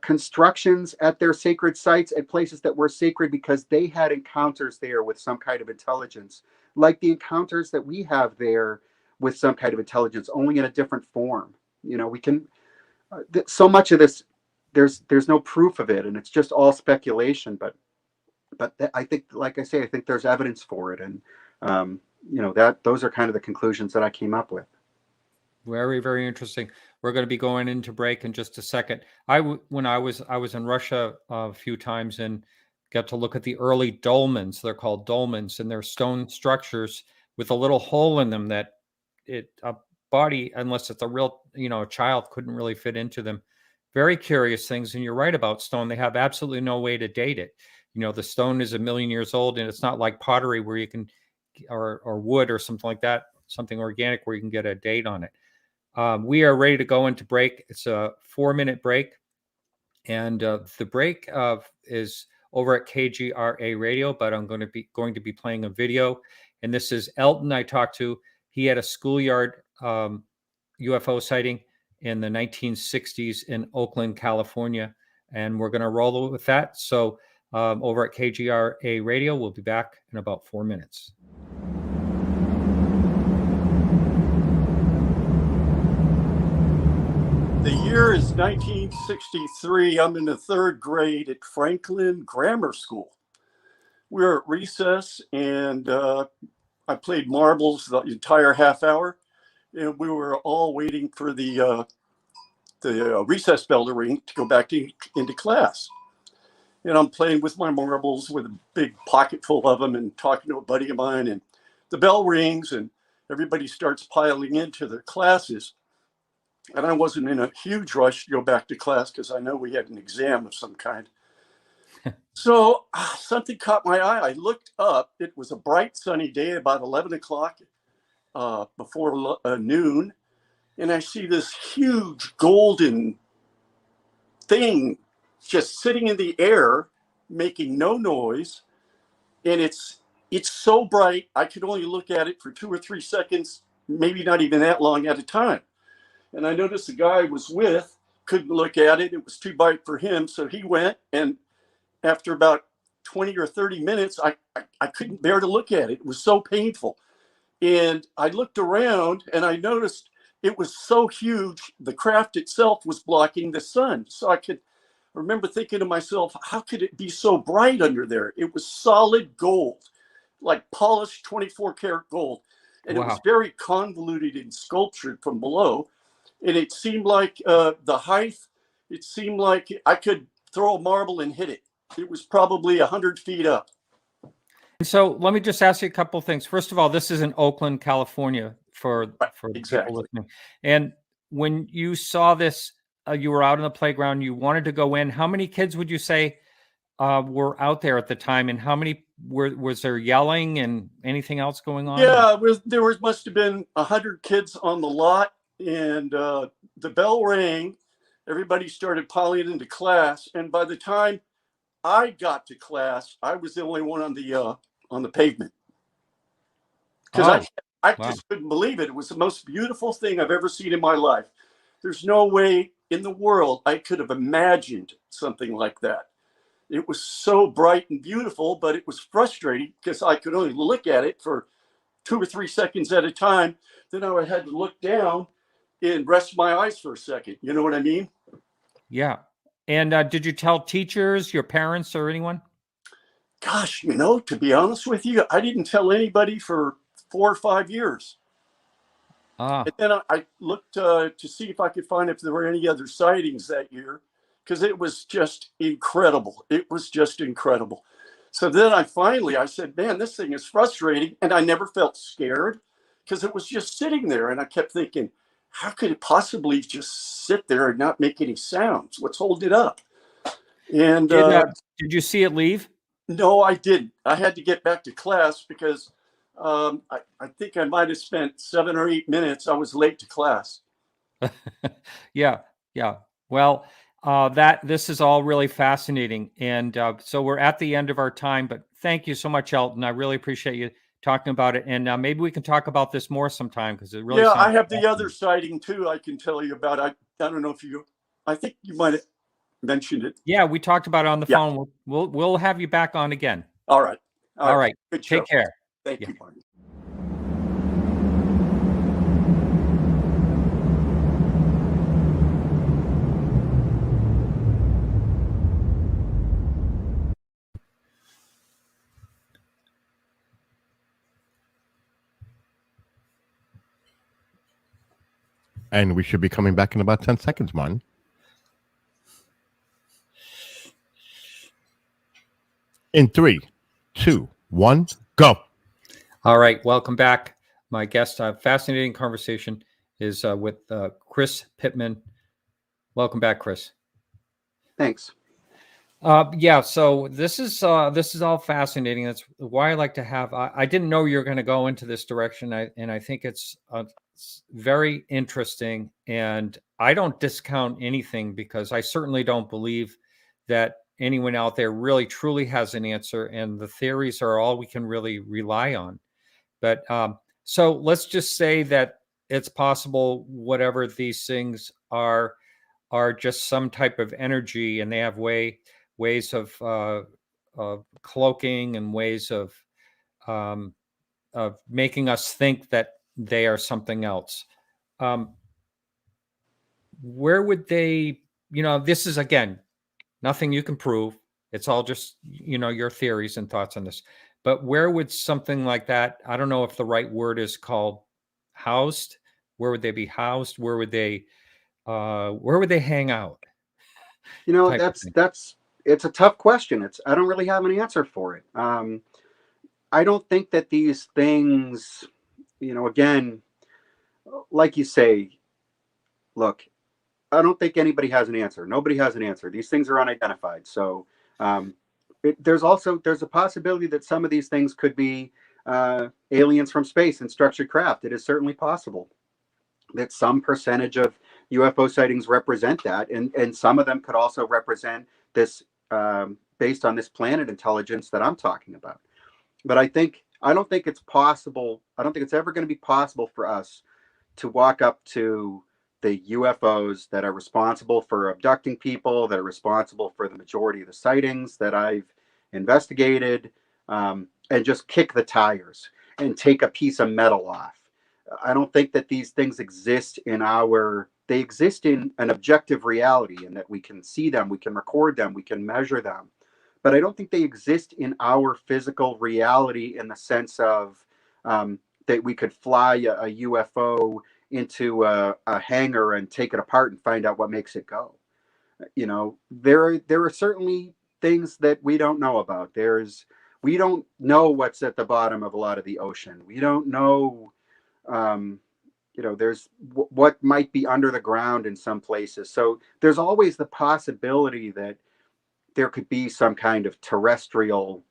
B: constructions at their sacred sites, at places that were sacred, because they had encounters there with some kind of intelligence, like the encounters that we have there with some kind of intelligence, only in a different form. We can so much of this, there's no proof of it, and it's just all speculation. But I think, like I say, I think there's evidence for it, and that those are kind of the conclusions that I came up with.
A: Very, very interesting. We're going to be going into break in just a second. When I was in Russia a few times and got to look at the early dolmens. They're called dolmens, and they're stone structures with a little hole in them that a body, unless it's a real, a child, couldn't really fit into them. Very curious things. And you're right about stone. They have absolutely no way to date it. The stone is 1,000,000 years old, and it's not like pottery where you can, or wood or something like that, something organic where you can get a date on it. We are ready to go into break. It's a 4-minute break. And the break is over at KGRA Radio, but I'm going to be playing a video. And this is Elton I talked to. He had a schoolyard UFO sighting in the 1960s in Oakland, California. And we're going to roll with that. So over at KGRA Radio, we'll be back in about 4 minutes.
C: The year is 1963. I'm in the third grade at Franklin Grammar School. We were at recess, and I played marbles the entire half hour, and we were all waiting for the recess bell to ring to go back into class. And I'm playing with my marbles with a big pocket full of them and talking to a buddy of mine, and the bell rings and everybody starts piling into their classes. And I wasn't in a huge rush to go back to class because I know we had an exam of some kind. So something caught my eye. I looked up. It was a bright sunny day, about 11 o'clock before noon. And I see this huge golden thing just sitting in the air, making no noise. And it's so bright, I could only look at it for 2 or 3 seconds, maybe not even that long at a time. And I noticed the guy I was with couldn't look at it. It was too bright for him. So he went, and after about 20 or 30 minutes, I couldn't bear to look at it. It was so painful. And I looked around and I noticed it was so huge, the craft itself was blocking the sun. So I could remember thinking to myself, how could it be so bright under there? It was solid gold, like polished 24 karat gold. And It was very convoluted and sculptured from below. And it seemed like the height, it seemed like I could throw a marble and hit it. It was probably 100 feet up.
A: And so let me just ask you a couple of things. First of all, this is in Oakland, California for
C: Exactly.
A: people listening. And when you saw this, you were out on the playground, you wanted to go in. How many kids would you say were out there at the time? And how many was there yelling and anything else going on?
C: Yeah, there must have been 100 kids on the lot. And the bell rang, everybody started piling into class. And by the time I got to class, I was the only one on the pavement. Because I just couldn't believe it. It was the most beautiful thing I've ever seen in my life. There's no way in the world I could have imagined something like that. It was so bright and beautiful, but it was frustrating because I could only look at it for 2 or 3 seconds at a time. Then I had to look down and rest my eyes for a second. You know what I mean?
A: Yeah. And did you tell teachers, your parents, or anyone?
C: Gosh, to be honest with you, I didn't tell anybody for 4 or 5 years. And then I looked to see if I could find if there were any other sightings that year, because it was just incredible. It was just incredible. So then I said, man, this thing is frustrating. And I never felt scared because it was just sitting there. And I kept thinking, how could it possibly just sit there and not make any sounds? What's holding it up? And
A: did you see it leave?
C: No, I didn't. I had to get back to class because I think I might have spent 7 or 8 minutes. I was late to class.
A: Yeah. Well, this is all really fascinating. And so we're at the end of our time, but thank you so much, Elton. I really appreciate you talking about it. And maybe we can talk about this more sometime because it really sounds
C: I have the other sighting too I can tell you about. I don't know if I think you might have mentioned it.
A: Yeah, we talked about it on the phone. We'll have you back on again.
C: All right.
A: All right.
C: Good
A: Take care.
C: Thank you, Martin.
D: And we should be coming back in about 10 seconds, Martin. In 3, 2, 1, go.
A: All right. Welcome back. My guest, fascinating conversation is with Chris Pittman. Welcome back, Chris.
B: Thanks.
A: Yeah. So this is all fascinating. That's why I like to have. I didn't know you were going to go into this direction, and I think it's very interesting. And I don't discount anything because I certainly don't believe that anyone out there really truly has an answer, and the theories are all we can really rely on. But so let's just say that it's possible whatever these things are just some type of energy, and they have ways of cloaking and ways of making us think that they are something else. where would they, this is, again, nothing you can prove. It's all just, your theories and thoughts on this. But where would something like that, I don't know if the right word is called housed. Where would they be housed? Where would they hang out? Type of thing.
B: It's a tough question. I don't really have an answer for it. I don't think that these things, again, like you say, look, I don't think anybody has an answer. Nobody has an answer. These things are unidentified. So there's a possibility that some of these things could be aliens from space and structured craft. It is certainly possible that some percentage of UFO sightings represent that, and some of them could also represent this based on this planet intelligence that I'm talking about. But I don't think it's possible. I don't think it's ever going to be possible for us to walk up to the UFOs that are responsible for abducting people, that are responsible for the majority of the sightings that I've investigated, and just kick the tires and take a piece of metal off. I don't think that these things exist they exist in an objective reality, and that we can see them, we can record them, we can measure them. But I don't think they exist in our physical reality in the sense of that we could fly a UFO into a hangar and take it apart and find out what makes it go. There are certainly things that we don't know about. We don't know what's at the bottom of a lot of the ocean. We don't know, there's what might be under the ground in some places. So there's always the possibility that there could be some kind of terrestrial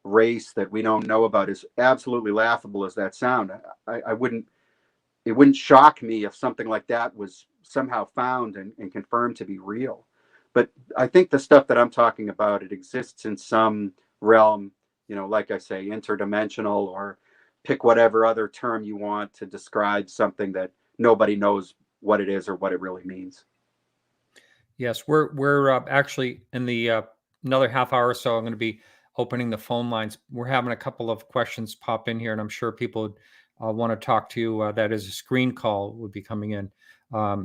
B: race that we don't know about. As absolutely laughable as that sound, it wouldn't shock me if something like that was somehow found and confirmed to be real. But I think the stuff that I'm talking about, it exists in some realm, like I say, interdimensional, or pick whatever other term you want to describe something that nobody knows what it is or what it really means.
A: Yes, we're actually in the another half hour or so. I'm going to be opening the phone lines. We're having a couple of questions pop in here, and I'm sure people would want to talk to you. That is a screen call would be coming in.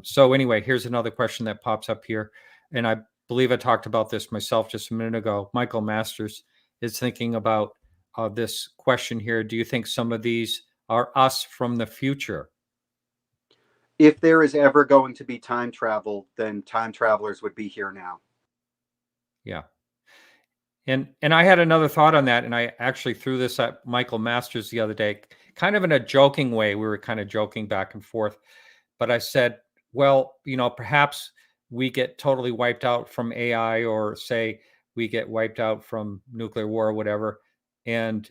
A: So anyway, here's another question that pops up here, and I believe I talked about this myself just a minute ago. Michael Masters is thinking about this question here. Do you think some of these are us from the future?
B: If there is ever going to be time travel, then time travelers would be here now.
A: Yeah. And I had another thought on that, and I actually threw this at Michael Masters the other day, kind of in a joking way. We were kind of joking back and forth, but I said, well, perhaps we get totally wiped out from AI, or say we get wiped out from nuclear war or whatever, and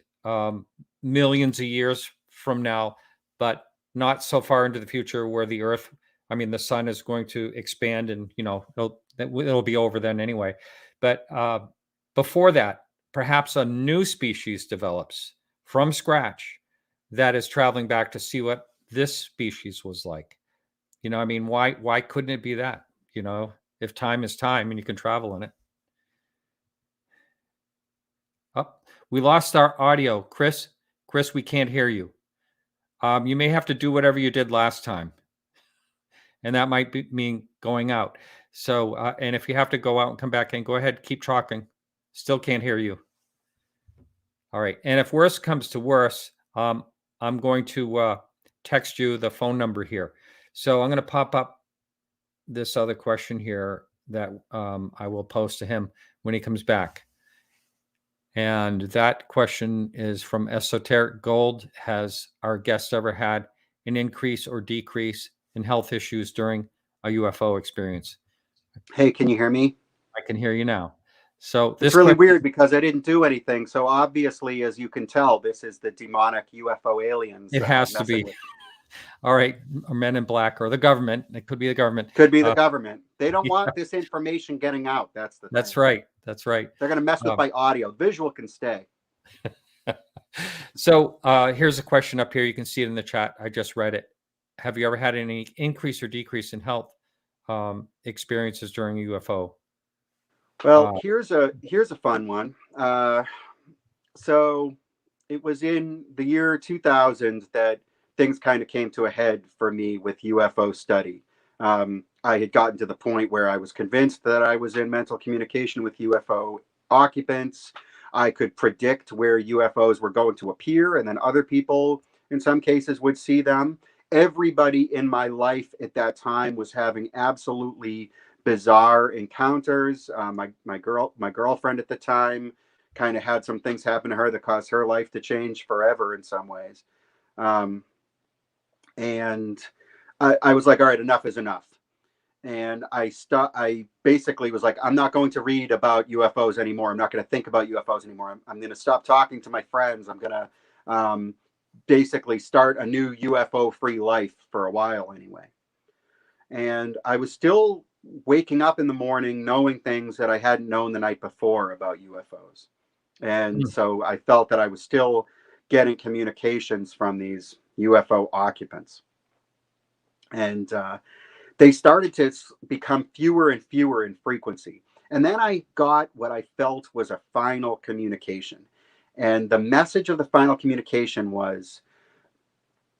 A: millions of years from now, but not so far into the future where the sun is going to expand, and it'll be over then anyway. But before that, perhaps a new species develops from scratch that is traveling back to see what this species was like. Why couldn't it be that? If time is time and you can travel in it. Oh, we lost our audio, Chris. Chris, we can't hear you. You may have to do whatever you did last time, and that might mean going out. So, and if you have to go out and come back in, go ahead, keep talking. Still can't hear you. All right. And if worse comes to worse, I'm going to text you the phone number here. So I'm going to pop up this other question here that I will post to him when he comes back. And that question is from Esoteric Gold. Has our guest ever had an increase or decrease in health issues during a UFO experience?
B: Hey, can you hear me?
A: I can hear you now. So
B: it's really weird because I didn't do anything. So obviously, as you can tell, this is the demonic UFO aliens.
A: It has to be. All right, Men in Black or the government. It could be the government.
B: Could be the government. They don't want this information getting out. That's the thing.
A: That's right. That's right.
B: They're going to mess with my audio. Visual can stay.
A: So here's a question up here. You can see it in the chat. I just read it. Have you ever had any increase or decrease in health experiences during a UFO?
B: Well, here's a fun one. So it was in the year 2000 that things kind of came to a head for me with UFO study. I had gotten to the point where I was convinced that I was in mental communication with UFO occupants. I could predict where UFOs were going to appear, and then other people, in some cases, would see them. Everybody in my life at that time was having absolutely bizarre encounters. My girlfriend at the time kind of had some things happen to her that caused her life to change forever in some ways. And I was like, all right, enough is enough. And I basically was like, I'm not going to read about UFOs anymore. I'm not going to think about UFOs anymore. I'm going to stop talking to my friends. I'm going to basically start a new UFO free life for a while anyway. And I was still waking up in the morning knowing things that I hadn't known the night before about UFOs. And so I felt that I was still getting communications from these UFO occupants. And they started to become fewer and fewer in frequency. And then I got what I felt was a final communication. And the message of the final communication was,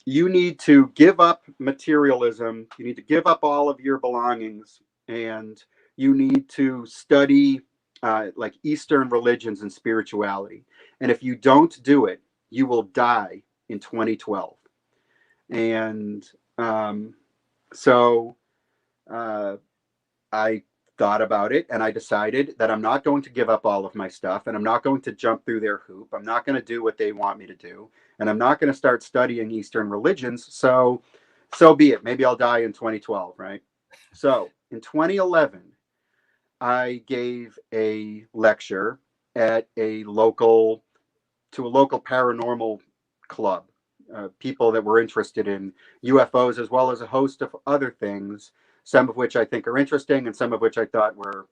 B: you need to give up materialism. You need to give up all of your belongings. And you need to study like Eastern religions and spirituality. And if you don't do it, you will die in 2012. And so I thought about it, and I decided that I'm not going to give up all of my stuff, and I'm not going to jump through their hoop. I'm not going to do what they want me to do, and I'm not going to start studying Eastern religions. So be it. Maybe I'll die in 2012, right? So in 2011, I gave a lecture at a local paranormal club. People that were interested in UFOs, as well as a host of other things, some of which I think are interesting and some of which I thought were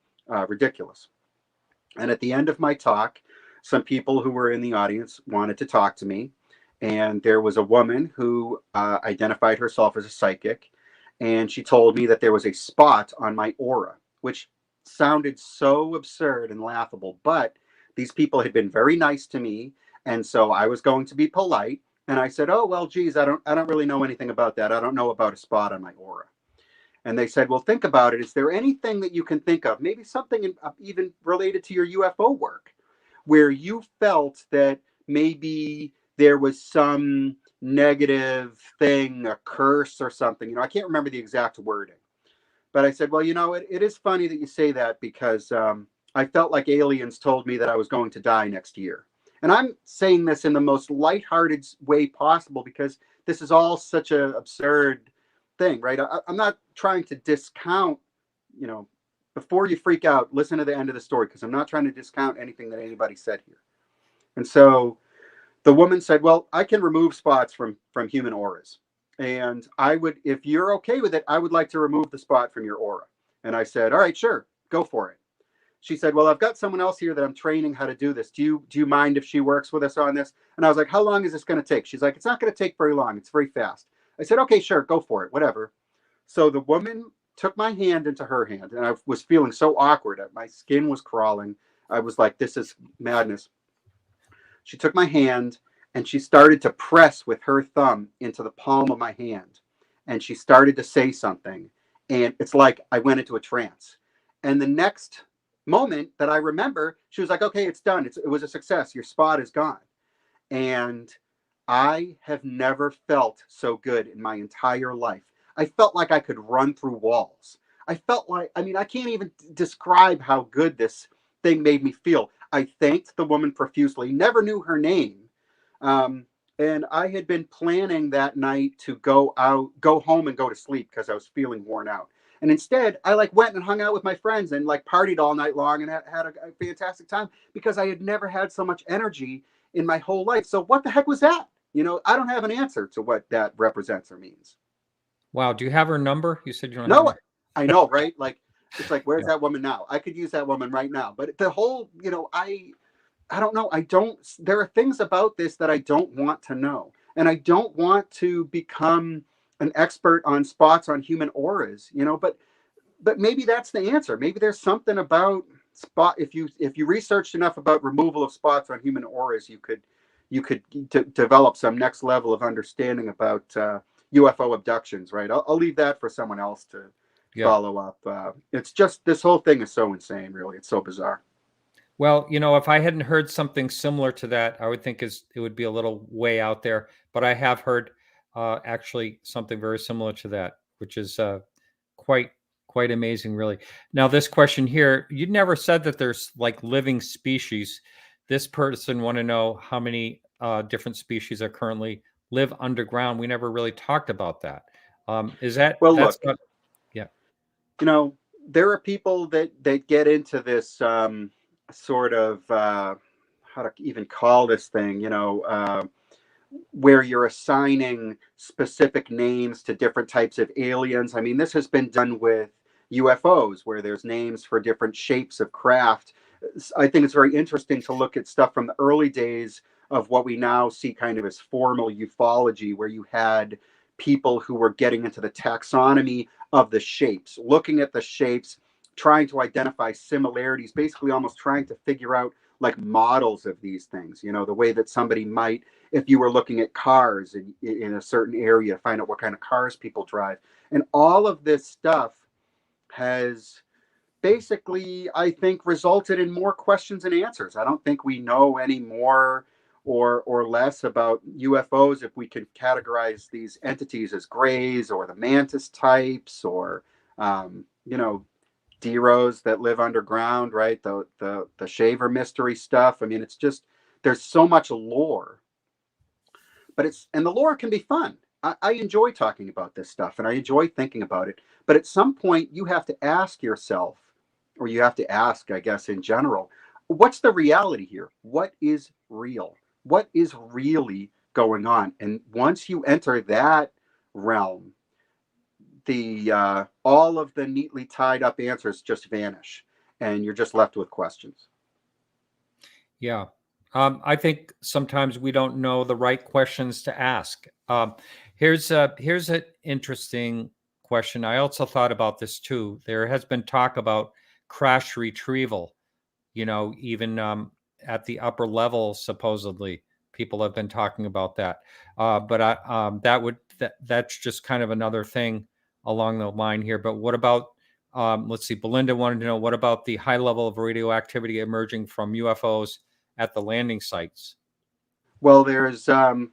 B: ridiculous. And at the end of my talk, some people who were in the audience wanted to talk to me. And there was a woman who identified herself as a psychic. And she told me that there was a spot on my aura, which sounded so absurd and laughable. But these people had been very nice to me. And so I was going to be polite. And I said, oh, well, geez, I don't really know anything about that. I don't know about a spot on my aura. And they said, well, think about it. Is there anything that you can think of, maybe something even related to your UFO work, where you felt that maybe there was some negative thing, a curse or something? I can't remember the exact wording. But I said, well, it is funny that you say that, because I felt like aliens told me that I was going to die next year. And I'm saying this in the most lighthearted way possible, because this is all such an absurd thing, right? I'm not trying to discount, before you freak out, listen to the end of the story, because I'm not trying to discount anything that anybody said here. And so the woman said, well, I can remove spots from human auras. And I would, if you're okay with it, I would like to remove the spot from your aura. And I said, all right, sure, go for it. She said, well, I've got someone else here that I'm training how to do this. Do you mind if she works with us on this? And I was like, how long is this going to take? She's like, it's not going to take very long. It's very fast. I said, okay, sure, go for it, whatever. So the woman took my hand into her hand, and I was feeling so awkward. My skin was crawling. I was like, this is madness. She took my hand, and she started to press with her thumb into the palm of my hand. And she started to say something. And it's like I went into a trance. And the next moment that I remember, she was like, okay, it's done. It was a success. Your spot is gone. And I have never felt so good in my entire life. I felt like I could run through walls. I felt like, I can't even describe how good this thing made me feel. I thanked the woman profusely, never knew her name. And I had been planning that night to go home and go to sleep, because I was feeling worn out. And instead, I went and hung out with my friends and partied all night long and had a fantastic time, because I had never had so much energy in my whole life. So what the heck was that? I don't have an answer to what that represents or means.
A: Wow. Do you have her number? You said you don't
B: No,
A: have
B: I know, right? It's like, where's that woman now? I could use that woman right now. But the whole, I don't know. There are things about this that I don't want to know. And I don't want to become an expert on spots on human auras, but maybe that's the answer. Maybe there's something about spot. If you researched enough about removal of spots on human auras, you could develop some next level of understanding about UFO abductions, right? I'll leave that for someone else to
A: Yeah.
B: follow up. It's just, this whole thing is so insane, really. It's so bizarre.
A: Well, if I hadn't heard something similar to that, I would think it would be a little way out there. But I have heard actually something very similar to that, which is quite quite amazing, really. Now, this question here, you never said that there's like living species. This person want to know how many different species are currently live underground. We never really talked about that. Is that
B: Well,
A: that's
B: look,
A: not? Yeah.
B: There are people that get into this sort of how to even call this thing, where you're assigning specific names to different types of aliens. I mean, this has been done with UFOs, where there's names for different shapes of craft. I think it's very interesting to look at stuff from the early days of what we now see kind of as formal ufology, where you had people who were getting into the taxonomy of the shapes, looking at the shapes, trying to identify similarities, basically almost trying to figure out like models of these things, the way that somebody might, if you were looking at cars in a certain area, find out what kind of cars people drive. And all of this stuff has basically, I think, resulted in more questions and answers. I don't think we know any more or less about UFOs if we can categorize these entities as grays or the mantis types or, Deros that live underground, right? The shaver mystery stuff. I mean, it's just, there's so much lore, and the lore can be fun. I enjoy talking about this stuff and I enjoy thinking about it. But at some point, you have to ask yourself, or you have to ask, I guess, in general, what's the reality here? What is real? What is really going on? And once you enter that realm, the all of the neatly tied up answers just vanish, and you're just left with questions.
A: Yeah. I think sometimes we don't know the right questions to ask. Here's an interesting question. I also thought about this too. There has been talk about crash retrieval, even at the upper level, supposedly people have been talking about that. But that's just kind of another thing along the line here. But what about, let's see, Belinda wanted to know, what about the high level of radioactivity emerging from UFOs at the landing sites?
B: Well, there's some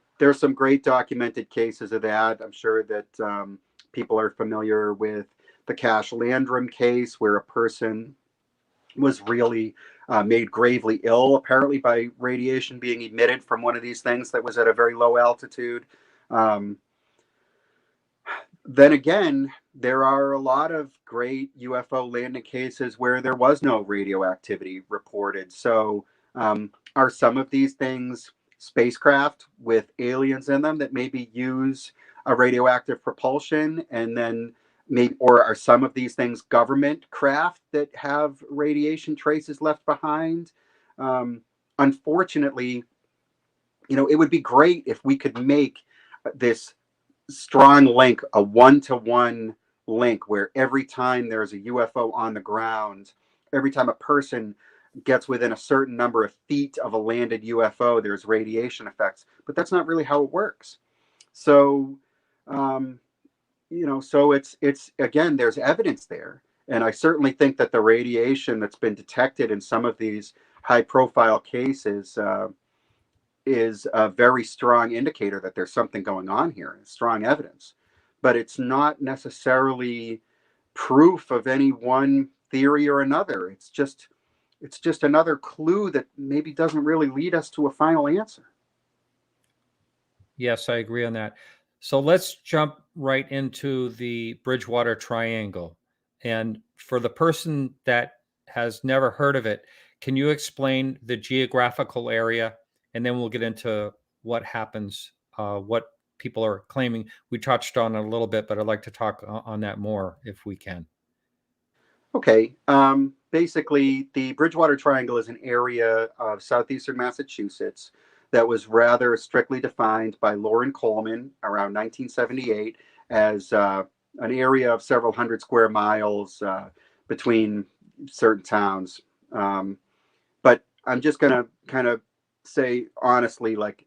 B: great documented cases of that. I'm sure that people are familiar with the Cash Landrum case, where a person was really made gravely ill, apparently by radiation being emitted from one of these things that was at a very low altitude. Then again, there are a lot of great UFO landing cases where there was no radioactivity reported. So, are some of these things spacecraft with aliens in them that maybe use a radioactive propulsion, and then maybe, or are some of these things government craft that have radiation traces left behind? Unfortunately, it would be great if we could make this strong link, a one-to-one link, where every time there's a UFO on the ground, every time a person gets within a certain number of feet of a landed UFO, there's radiation effects. But that's not really how it works. So, so it's again, there's evidence there, and I certainly think that the radiation that's been detected in some of these high-profile cases is a very strong indicator that there's something going on here, strong evidence. But it's not necessarily proof of any one theory or another. It's just another clue that maybe doesn't really lead us to a final answer.
A: Yes, I agree on that. So let's jump right into the Bridgewater Triangle. And for the person that has never heard of it, can you explain the geographical area? And then we'll get into what happens, what people are claiming. We touched on it a little bit, but I'd like to talk on that more if we can.
B: Okay. Basically, the Bridgewater Triangle is an area of southeastern Massachusetts that was rather strictly defined by Loren Coleman around 1978 as an area of several hundred square miles between certain towns. But I'm just going to kind of say honestly, like,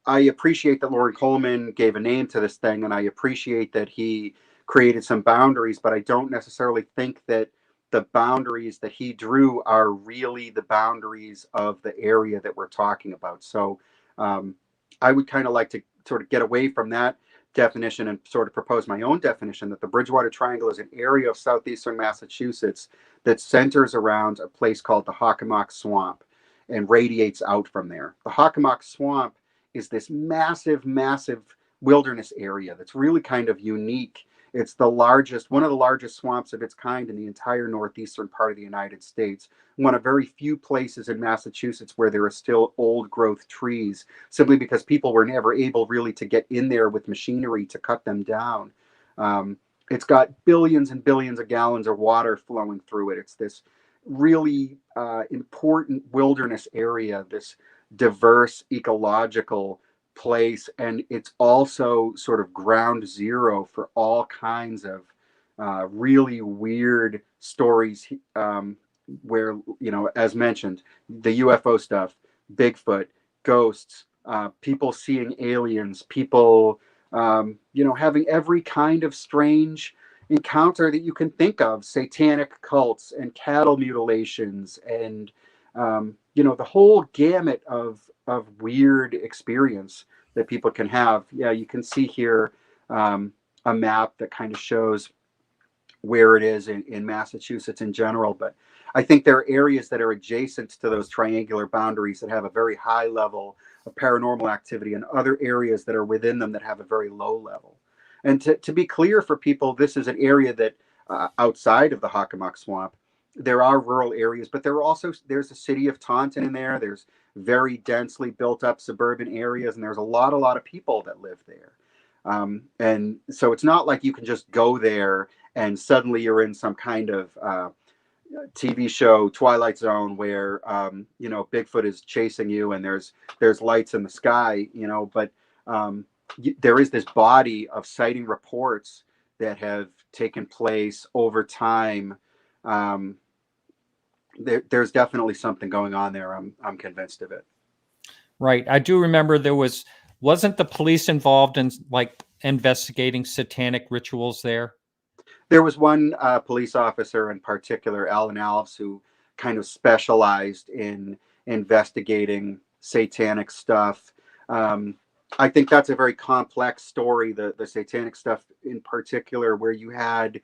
B: I appreciate that Lauren Coleman gave a name to this thing, and I appreciate that he created some boundaries, but I don't necessarily think that the boundaries that he drew are really the boundaries of the area that we're talking about. So I would kind of like to sort of get away from that definition and sort of propose my own definition, that the Bridgewater Triangle is an area of southeastern Massachusetts that centers around a place called the Hockomock Swamp and radiates out from there. The Hockomock Swamp is this massive, massive wilderness area that's really kind of unique. It's the largest, one of the largest swamps of its kind in the entire northeastern part of the United States. One of very few places in Massachusetts where there are still old growth trees, simply because people were never able really to get in there with machinery to cut them down. It's got billions and billions of gallons of water flowing through it. It's this really important wilderness area, this diverse ecological place, and it's also sort of ground zero for all kinds of really weird stories where, you know, as mentioned, the UFO stuff, Bigfoot, ghosts, people seeing aliens, people you know, having every kind of strange encounter that you can think of, satanic cults and cattle mutilations, and you know, the whole gamut of weird experience that people can have. Yeah, you can see here a map that kind of shows where it is in Massachusetts in general, but I think there are areas that are adjacent to those triangular boundaries that have a very high level of paranormal activity, and other areas that are within them that have a very low level. And to be clear for people, this is an area that outside of the Hockomock Swamp, there are rural areas, but there's a city of Taunton in there. There's very densely built up suburban areas, and there's a lot of people that live there. And so it's not like you can just go there and suddenly you're in some kind of TV show, Twilight Zone, where you know, Bigfoot is chasing you and there's lights in the sky, you know. But there is this body of sighting reports that have taken place over time. There's definitely something going on there. I'm convinced of it.
A: Right. I do remember wasn't the police involved in like investigating satanic rituals there?
B: There was one police officer in particular, Alan Alves, who kind of specialized in investigating satanic stuff. I think that's a very complex story, the satanic stuff in particular, where you had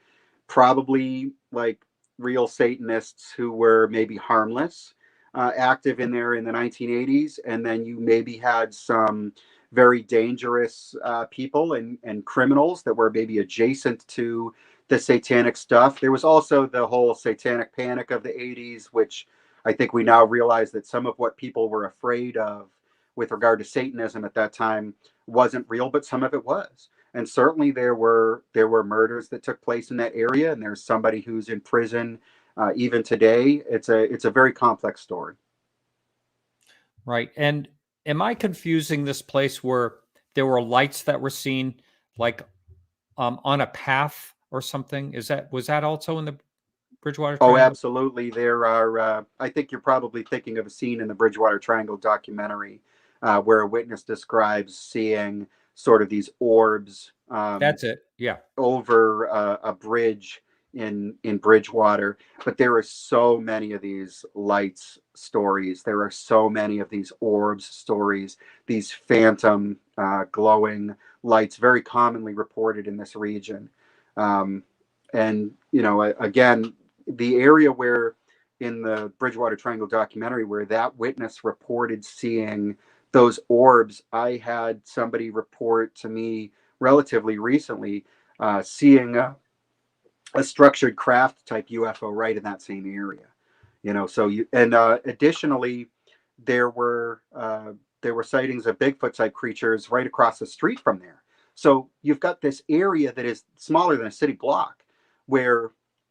B: probably like real Satanists who were maybe harmless, active in there in the 1980s, and then you maybe had some very dangerous people and criminals that were maybe adjacent to the satanic stuff. There was also the whole satanic panic of the 80s, which I think we now realize that some of what people were afraid of with regard to Satanism at that time wasn't real, but some of it was. And certainly there were murders that took place in that area, and there's somebody who's in prison even today. It's a very complex story.
A: Right. And am I confusing this place where there were lights that were seen like on a path or something? Was that also in the Bridgewater
B: Oh,
A: Triangle?
B: absolutely. There are, I think you're probably thinking of a scene in the Bridgewater Triangle documentary where a witness describes seeing sort of these orbs
A: That's it. Yeah.
B: over a bridge in Bridgewater. But there are so many of these lights stories. There are so many of these orbs stories, these phantom glowing lights, very commonly reported in this region. And, you know, again, the area where in the Bridgewater Triangle documentary where that witness reported seeing those orbs, I had somebody report to me relatively recently seeing a structured craft type UFO right in that same area. You know, so additionally, there were sightings of Bigfoot type creatures right across the street from there. So you've got this area that is smaller than a city block, where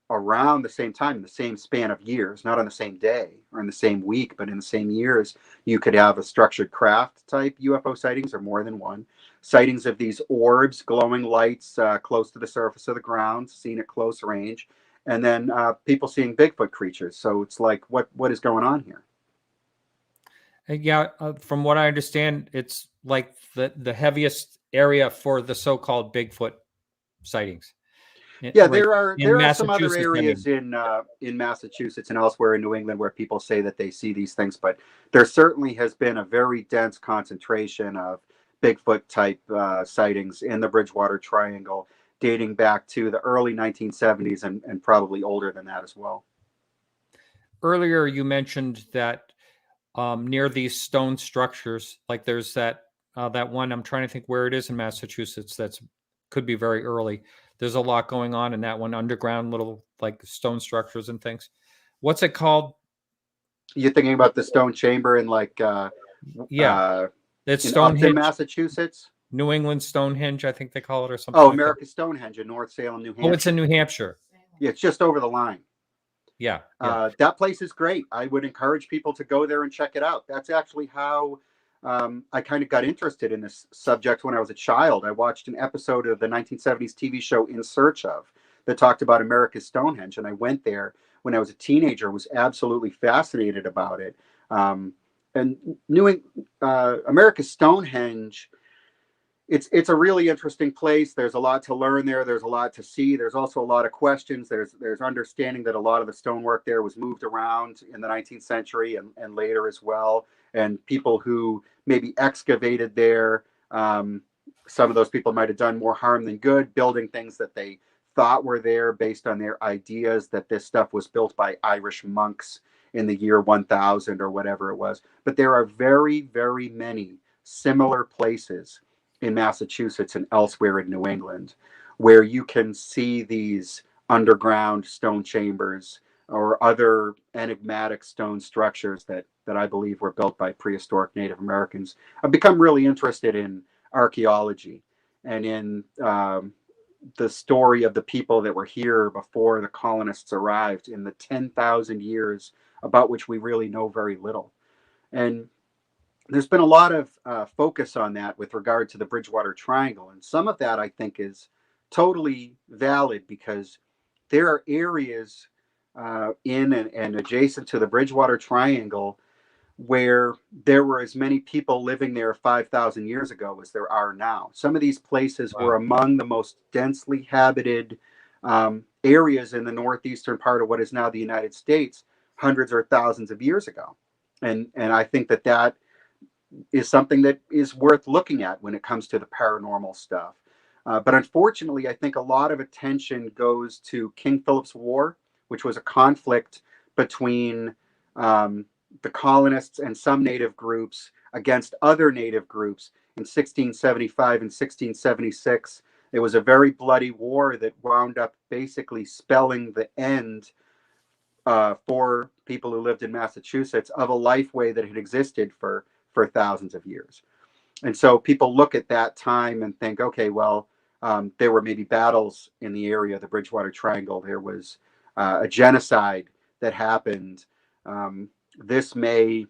B: around the same time, in the same span of years, not on the same day or in the same week, but in the same years, you could have a structured craft type UFO sightings, or more than one. Sightings of these orbs, glowing lights close to the surface of the ground, seen at close range, and then people seeing Bigfoot creatures. So it's like, what is going on here?
A: Yeah, from what I understand, it's like the heaviest area for the so-called Bigfoot sightings.
B: Yeah,
A: Right in
B: there are some other
A: Massachusetts, I
B: areas
A: mean.
B: in Massachusetts and elsewhere in New England where people say that they see these things, but there certainly has been a very dense concentration of Bigfoot type sightings in the Bridgewater Triangle, dating back to the early 1970s and probably older than that as well.
A: Earlier, you mentioned that near these stone structures, like there's that one. I'm trying to think where it is in Massachusetts. That's could be very early. There's a lot going on in that one, underground little like stone structures and things. What's it called?
B: You're thinking about the stone chamber in
A: Yeah,
B: uh,
A: it's
B: in Upton,
A: Stonehenge,
B: Massachusetts?
A: New England Stonehenge, I think they call it, or something
B: Oh,
A: like that.
B: America's Stonehenge in North Salem, New
A: Oh, it's in
B: Hampshire.
A: New Hampshire.
B: Yeah, it's just over the line.
A: Yeah, yeah.
B: That place is great. I would encourage people to go there and check it out. That's actually how I kind of got interested in this subject when I was a child. I watched an episode of the 1970s TV show In Search Of that talked about America's Stonehenge, and I went there when I was a teenager. Was absolutely fascinated about it. And America's Stonehenge, it's a really interesting place. There's a lot to learn there. There's a lot to see. There's also a lot of questions. There's understanding that a lot of the stonework there was moved around in the 19th century and later as well. And people who maybe excavated there, some of those people might have done more harm than good, building things that they thought were there based on their ideas that this stuff was built by Irish monks in the year 1000 or whatever it was. But there are very, very many similar places in Massachusetts and elsewhere in New England, where you can see these underground stone chambers or other enigmatic stone structures that I believe were built by prehistoric Native Americans. I've become really interested in archaeology and in the story of the people that were here before the colonists arrived in the 10,000 years about which we really know very little. And there's been a lot of focus on that with regard to the Bridgewater Triangle. And some of that I think is totally valid because there are areas in and adjacent to the Bridgewater Triangle where there were as many people living there 5,000 years ago as there are now. Some of these places were among the most densely habited areas in the northeastern part of what is now the United States hundreds or thousands of years ago. And I think that is something that is worth looking at when it comes to the paranormal stuff. But unfortunately, I think a lot of attention goes to King Philip's War, which was a conflict between the colonists and some native groups against other native groups in 1675 and 1676. It was a very bloody war that wound up basically spelling the end for people who lived in Massachusetts of a lifeway that had existed for thousands of years. And so people look at that time and think, okay, well, there were maybe battles in the area of the Bridgewater Triangle. There was a genocide that happened. This may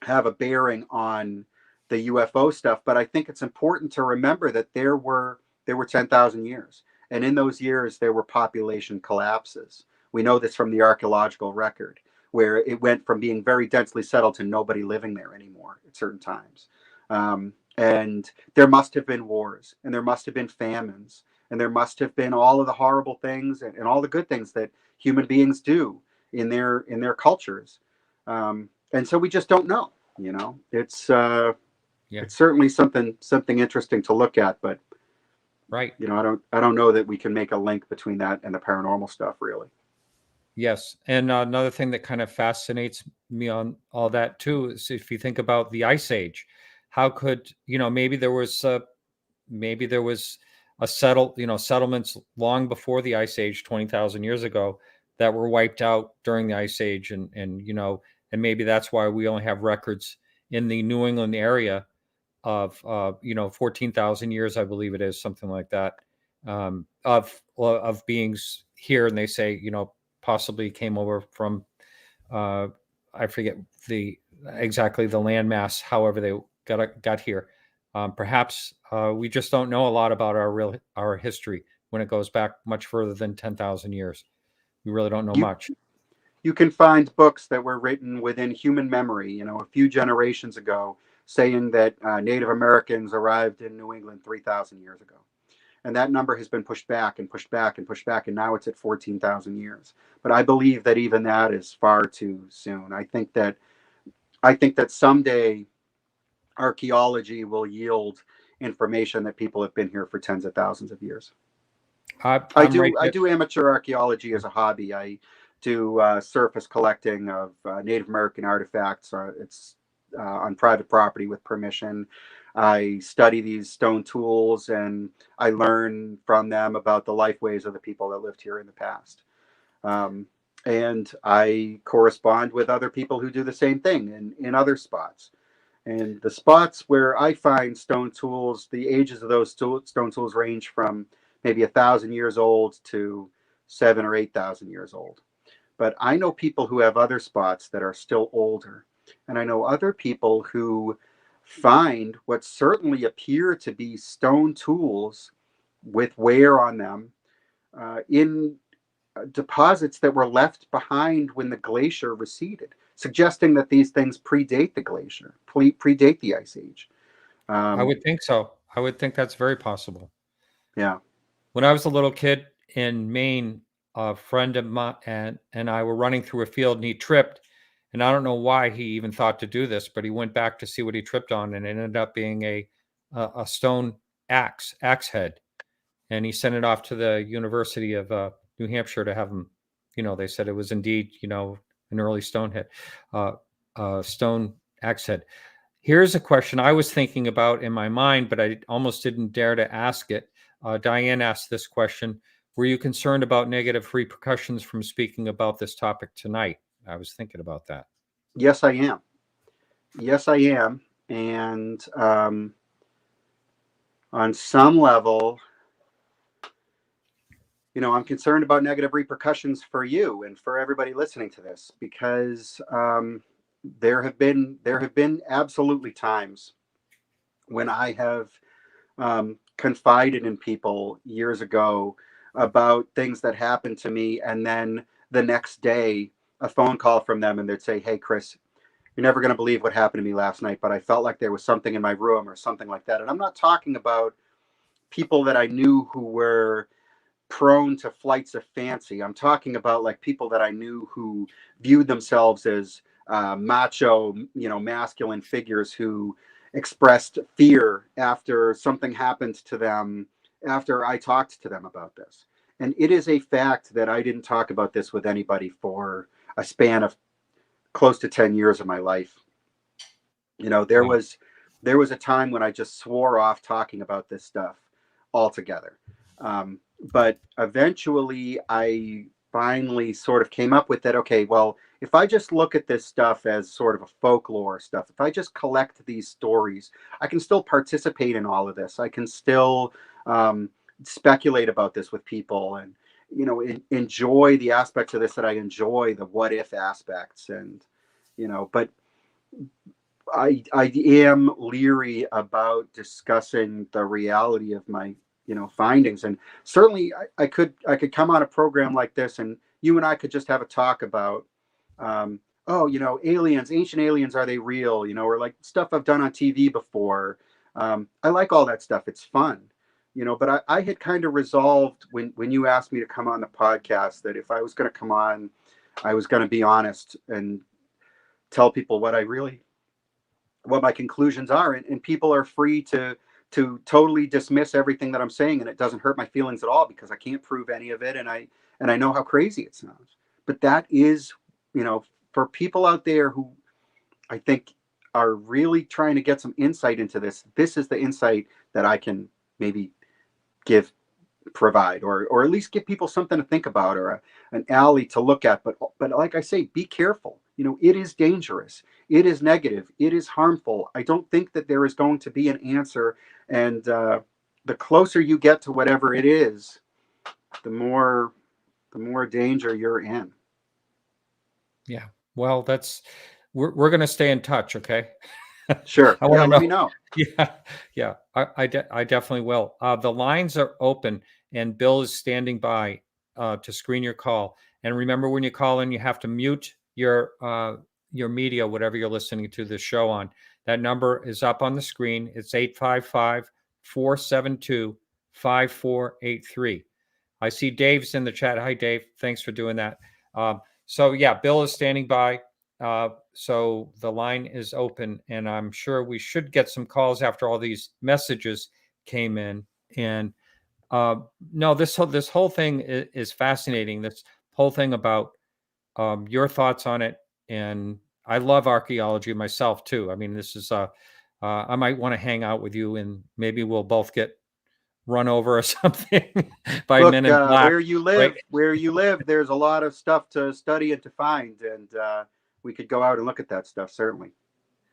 B: have a bearing on the UFO stuff, but I think it's important to remember that there were 10,000 years. And in those years, there were population collapses. We know this from the archaeological record, where it went from being very densely settled to nobody living there anymore at certain times. And there must have been wars, and there must have been famines, and there must have been all of the horrible things and all the good things that human beings do in their cultures. And so we just don't know. You know, it's certainly something interesting to look at, but
A: right.
B: You know, I don't know that we can make a link between that and the paranormal stuff, really.
A: Yes. And another thing that kind of fascinates me on all that too is if you think about the Ice Age, how could, maybe there was settlements long before the Ice Age, 20,000 years ago, that were wiped out during the Ice Age. And maybe that's why we only have records in the New England area of 14,000 years, I believe it is, something like that, of beings here. And they say, possibly came over from I forget exactly the landmass, however they got here. Perhaps we just don't know a lot about our history when it goes back much further than 10,000 years. We really don't know much.
B: you can find books that were written within human memory, a few generations ago, saying that Native Americans arrived in New England 3,000 years ago. And that number has been pushed back and pushed back and pushed back, and now it's at 14,000 years. But I believe that even that is far too soon. I think that someday archaeology will yield information that people have been here for tens of thousands of years. I do amateur archaeology as a hobby. I do surface collecting of Native American artifacts. It's on private property with permission. I study these stone tools and I learn from them about the lifeways of the people that lived here in the past. And I correspond with other people who do the same thing in other spots. And the spots where I find stone tools, the ages of those stone tools range from maybe 1,000 years old to 7,000 or 8,000 years old. But I know people who have other spots that are still older. And I know other people who find what certainly appear to be stone tools with wear on them in deposits that were left behind when the glacier receded, suggesting that these things predate the glacier, predate the ice age.
A: I would think so. I would think that's very possible.
B: Yeah.
A: When I was a little kid in Maine, a friend of mine and I were running through a field and he tripped. And I don't know why he even thought to do this, but he went back to see what he tripped on, and it ended up being a stone axe head. And he sent it off to the University of New Hampshire to have them, they said it was indeed, an early stone head, stone axe head. Here's a question I was thinking about in my mind, but I almost didn't dare to ask it. Diane asked this question. Were you concerned about negative repercussions from speaking about this topic tonight? I was thinking about that.
B: Yes, I am. Yes, I am. And on some level, I'm concerned about negative repercussions for you and for everybody listening to this, because there have been absolutely times when I have confided in people years ago about things that happened to me, and then the next day a phone call from them and they'd say, "Hey, Chris, you're never going to believe what happened to me last night, but I felt like there was something in my room," or something like that. And I'm not talking about people that I knew who were prone to flights of fancy. I'm talking about like people that I knew who viewed themselves as macho, masculine figures who expressed fear after something happened to them, after I talked to them about this. And it is a fact that I didn't talk about this with anybody for a span of close to 10 years of my life. There was a time when I just swore off talking about this stuff altogether. But eventually I finally sort of came up with that. Okay, well, if I just look at this stuff as sort of a folklore stuff, if I just collect these stories, I can still participate in all of this. I can still speculate about this with people and, enjoy the aspects of this that I enjoy, the what if aspects. And, but I am leery about discussing the reality of my findings. And certainly I could come on a program like this and you and I could just have a talk about aliens, ancient aliens, are they real, or like stuff I've done on TV before. I like all that stuff. It's fun, but I had kind of resolved when you asked me to come on the podcast that if I was going to come on, I was going to be honest and tell people what my conclusions are. And people are free to totally dismiss everything that I'm saying, and it doesn't hurt my feelings at all because I can't prove any of it, and I know how crazy it sounds. But that is, for people out there who I think are really trying to get some insight into this is the insight that I can maybe provide, or at least give people something to think about, or an alley to look at. But like I say, be careful. It is dangerous. It is negative. It is harmful. I don't think that there is going to be an answer. And the closer you get to whatever it is, the more danger you're in.
A: Yeah. Well, we're going to stay in touch. Okay.
B: Sure.
A: I want to
B: let me know.
A: Yeah. I definitely will. The lines are open and Bill is standing by to screen your call And remember, when you call in, you have to mute your media, whatever you're listening to this show on. That number is up on the screen. It's 855-472-5483. I see Dave's in the chat. Hi, Dave. Thanks for doing that. So yeah, Bill is standing by. So the line is open, and I'm sure we should get some calls after all these messages came in. And no, this whole thing is fascinating. This whole thing about your thoughts on it. And I love archaeology myself too. I mean, this is I might want to hang out with you, and maybe we'll both get run over or something by
B: Look,
A: men in black.
B: where you live, there's a lot of stuff to study and to find, and we could go out and look at that stuff, certainly.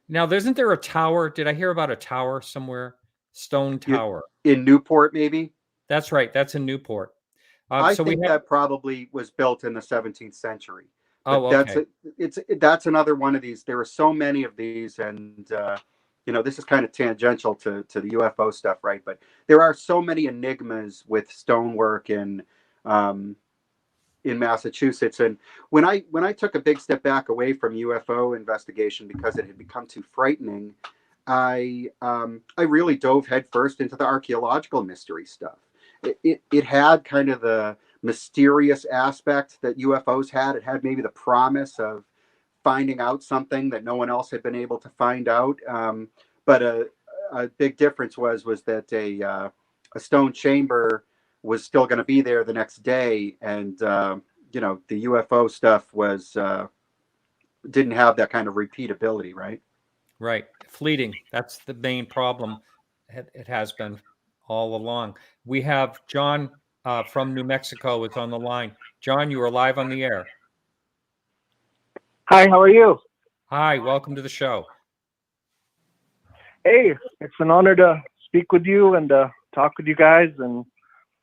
A: Now, isn't there a tower? Did I hear about a tower somewhere? Stone Tower.
B: In Newport, maybe?
A: That's right. That's in Newport.
B: I think that probably was built in the 17th century. But
A: okay.
B: That's another one of these. There are so many of these, and this is kind of tangential to the UFO stuff, right? But there are so many enigmas with stonework in Massachusetts. And when I took a big step back away from UFO investigation because it had become too frightening, I really dove headfirst into the archaeological mystery stuff. It had kind of the mysterious aspect that UFOs had. It had maybe the promise of finding out something that no one else had been able to find out. But a big difference was that a stone chamber was still going to be there the next day, and the UFO stuff didn't have that kind of repeatability, right?
A: Right, fleeting. That's the main problem. It has been all along. We have John from New Mexico is on the line. John, you are live on the air.
E: Hi, how are you?
A: Hi, welcome to the show.
E: Hey, it's an honor to speak with you and talk with you guys, and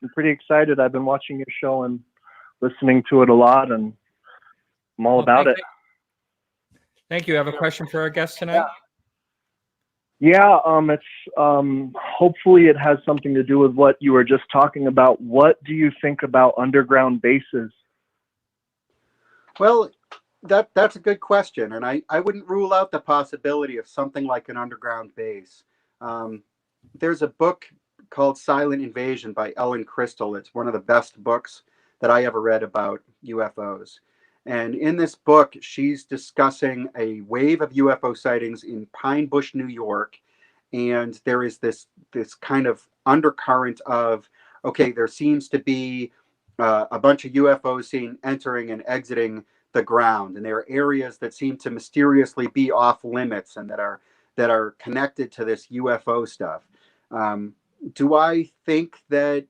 E: I'm pretty excited. I've been watching your show and listening to it a lot, and I'm all about it.
A: Thank you. I have a question for our guest tonight.
E: Yeah, it's hopefully it has something to do with what you were just talking about. What do you think about underground bases?
B: Well, that's a good question, and I wouldn't rule out the possibility of something like an underground base. There's a book called Silent Invasion by Ellen Crystal. It's one of the best books that I ever read about UFOs. And in this book, she's discussing a wave of UFO sightings in Pine Bush, New York. And there is this kind of undercurrent of, okay, there seems to be a bunch of UFOs seen entering and exiting the ground. And there are areas that seem to mysteriously be off limits and that are connected to this UFO stuff. Do I think that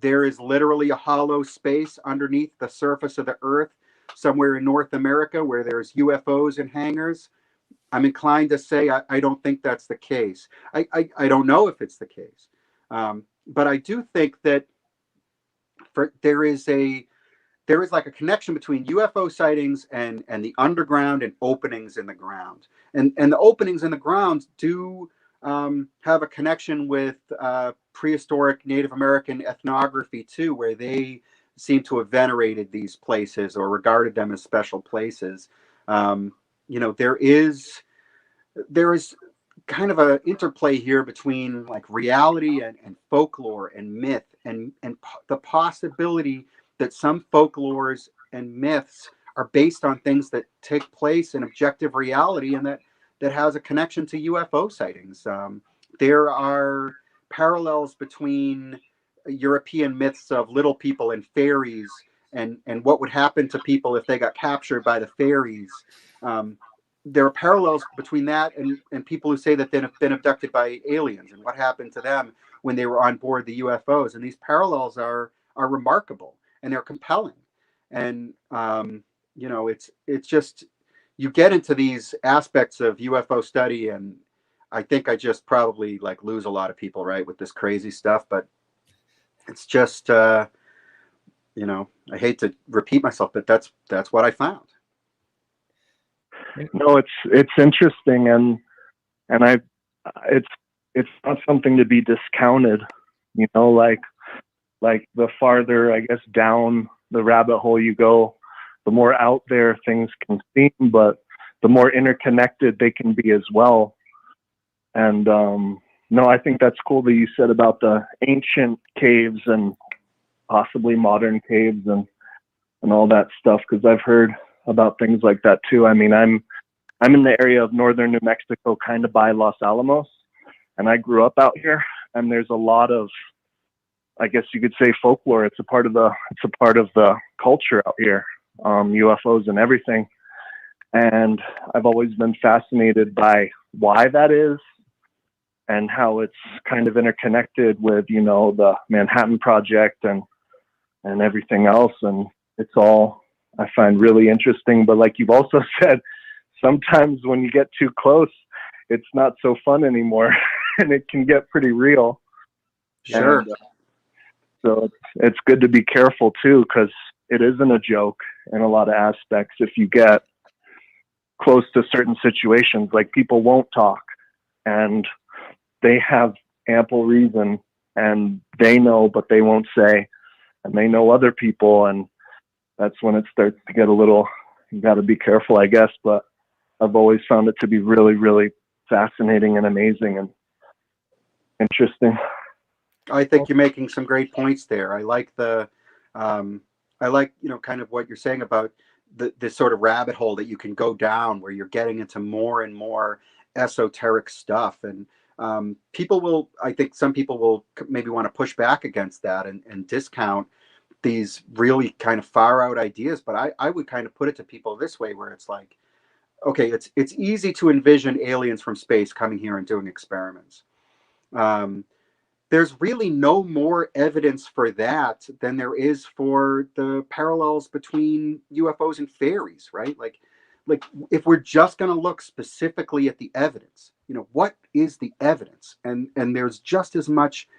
B: there is literally a hollow space underneath the surface of the Earth somewhere in North America where there's UFOs and hangars? I'm inclined to say I don't think that's the case. I don't know if it's the case. But I do think that there is like a connection between UFO sightings and the underground and openings in the ground. And the openings in the ground do have a connection with prehistoric Native American ethnography too, where they seem to have venerated these places or regarded them as special places. There is kind of an interplay here between like reality and folklore and myth and the possibility that some folklores and myths are based on things that take place in objective reality and that has a connection to UFO sightings. There are parallels between European myths of little people and fairies and what would happen to people if they got captured by the fairies. There are parallels between that and people who say that they've been abducted by aliens and what happened to them when they were on board the UFOs. And these parallels are remarkable and they're compelling. And, it's just, you get into these aspects of UFO study, and I think I just probably like lose a lot of people, right, with this crazy stuff. But it's just, I hate to repeat myself, but that's what I found.
E: No, it's interesting, and it's not something to be discounted. Like the farther, I guess, down the rabbit hole you go, the more out there things can seem, but the more interconnected they can be as well. And no, I think that's cool that you said about the ancient caves and possibly modern caves and all that stuff, because I've heard about things like that too. I mean, I'm in the area of northern New Mexico, kind of by Los Alamos, and I grew up out here, and there's a lot of, I guess you could say, folklore. It's a part of the culture out here, UFOs and everything. And I've always been fascinated by why that is and how it's kind of interconnected with, you know, the Manhattan Project and everything else. And it's all, I find, really interesting. But like you've also said, sometimes when you get too close, it's not so fun anymore and it can get pretty real.
B: Sure.
E: And, so it's good to be careful too, because it isn't a joke in a lot of aspects. If you get close to certain situations, like people won't talk and they have ample reason and they know, but they won't say, and they know other people. And that's when it starts to get a little, you got to be careful, I guess. But I've always found it to be really, really fascinating and amazing and interesting.
B: I think you're making some great points there. I like you know, kind of what you're saying about this sort of rabbit hole that you can go down where you're getting into more and more esoteric stuff. And I think some people will maybe want to push back against that and discount these really kind of far out ideas. But I would kind of put it to people this way, where it's like, okay, it's easy to envision aliens from space coming here and doing experiments. There's really no more evidence for that than there is for the parallels between UFOs and fairies, right? Like if we're just going to look specifically at the evidence, you know, what is the evidence? And there's just as much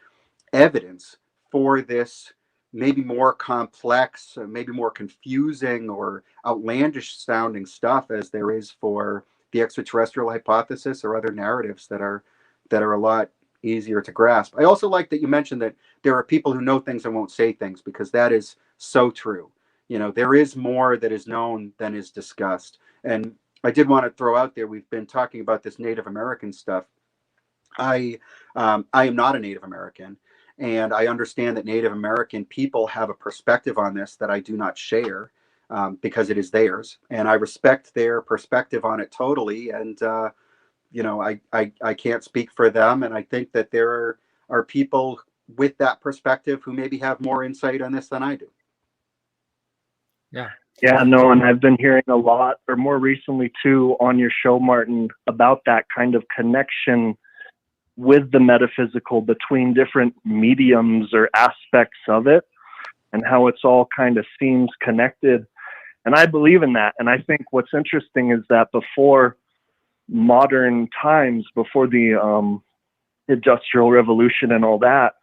B: evidence for this maybe more complex, maybe more confusing or outlandish sounding stuff as there is for the extraterrestrial hypothesis or other narratives that are a lot easier to grasp. I also like that you mentioned that there are people who know things and won't say things, because that is so true. You know, there is more that is known than is discussed. And I did want to throw out there, we've been talking about this Native American stuff. I am not a Native American, and I understand that Native American people have a perspective on this that I do not share, because it is theirs, and I respect their perspective on it totally. And you know, I can't speak for them, and I think that there are people with that perspective who maybe have more insight on this than I do.
E: Yeah, no, and I've been hearing a lot, or more recently too, on your show, Martin, about that kind of connection with the metaphysical between different mediums or aspects of it, and how it's all kind of seems connected. And I believe in that. And I think what's interesting is that before modern times, before the Industrial Revolution and all that,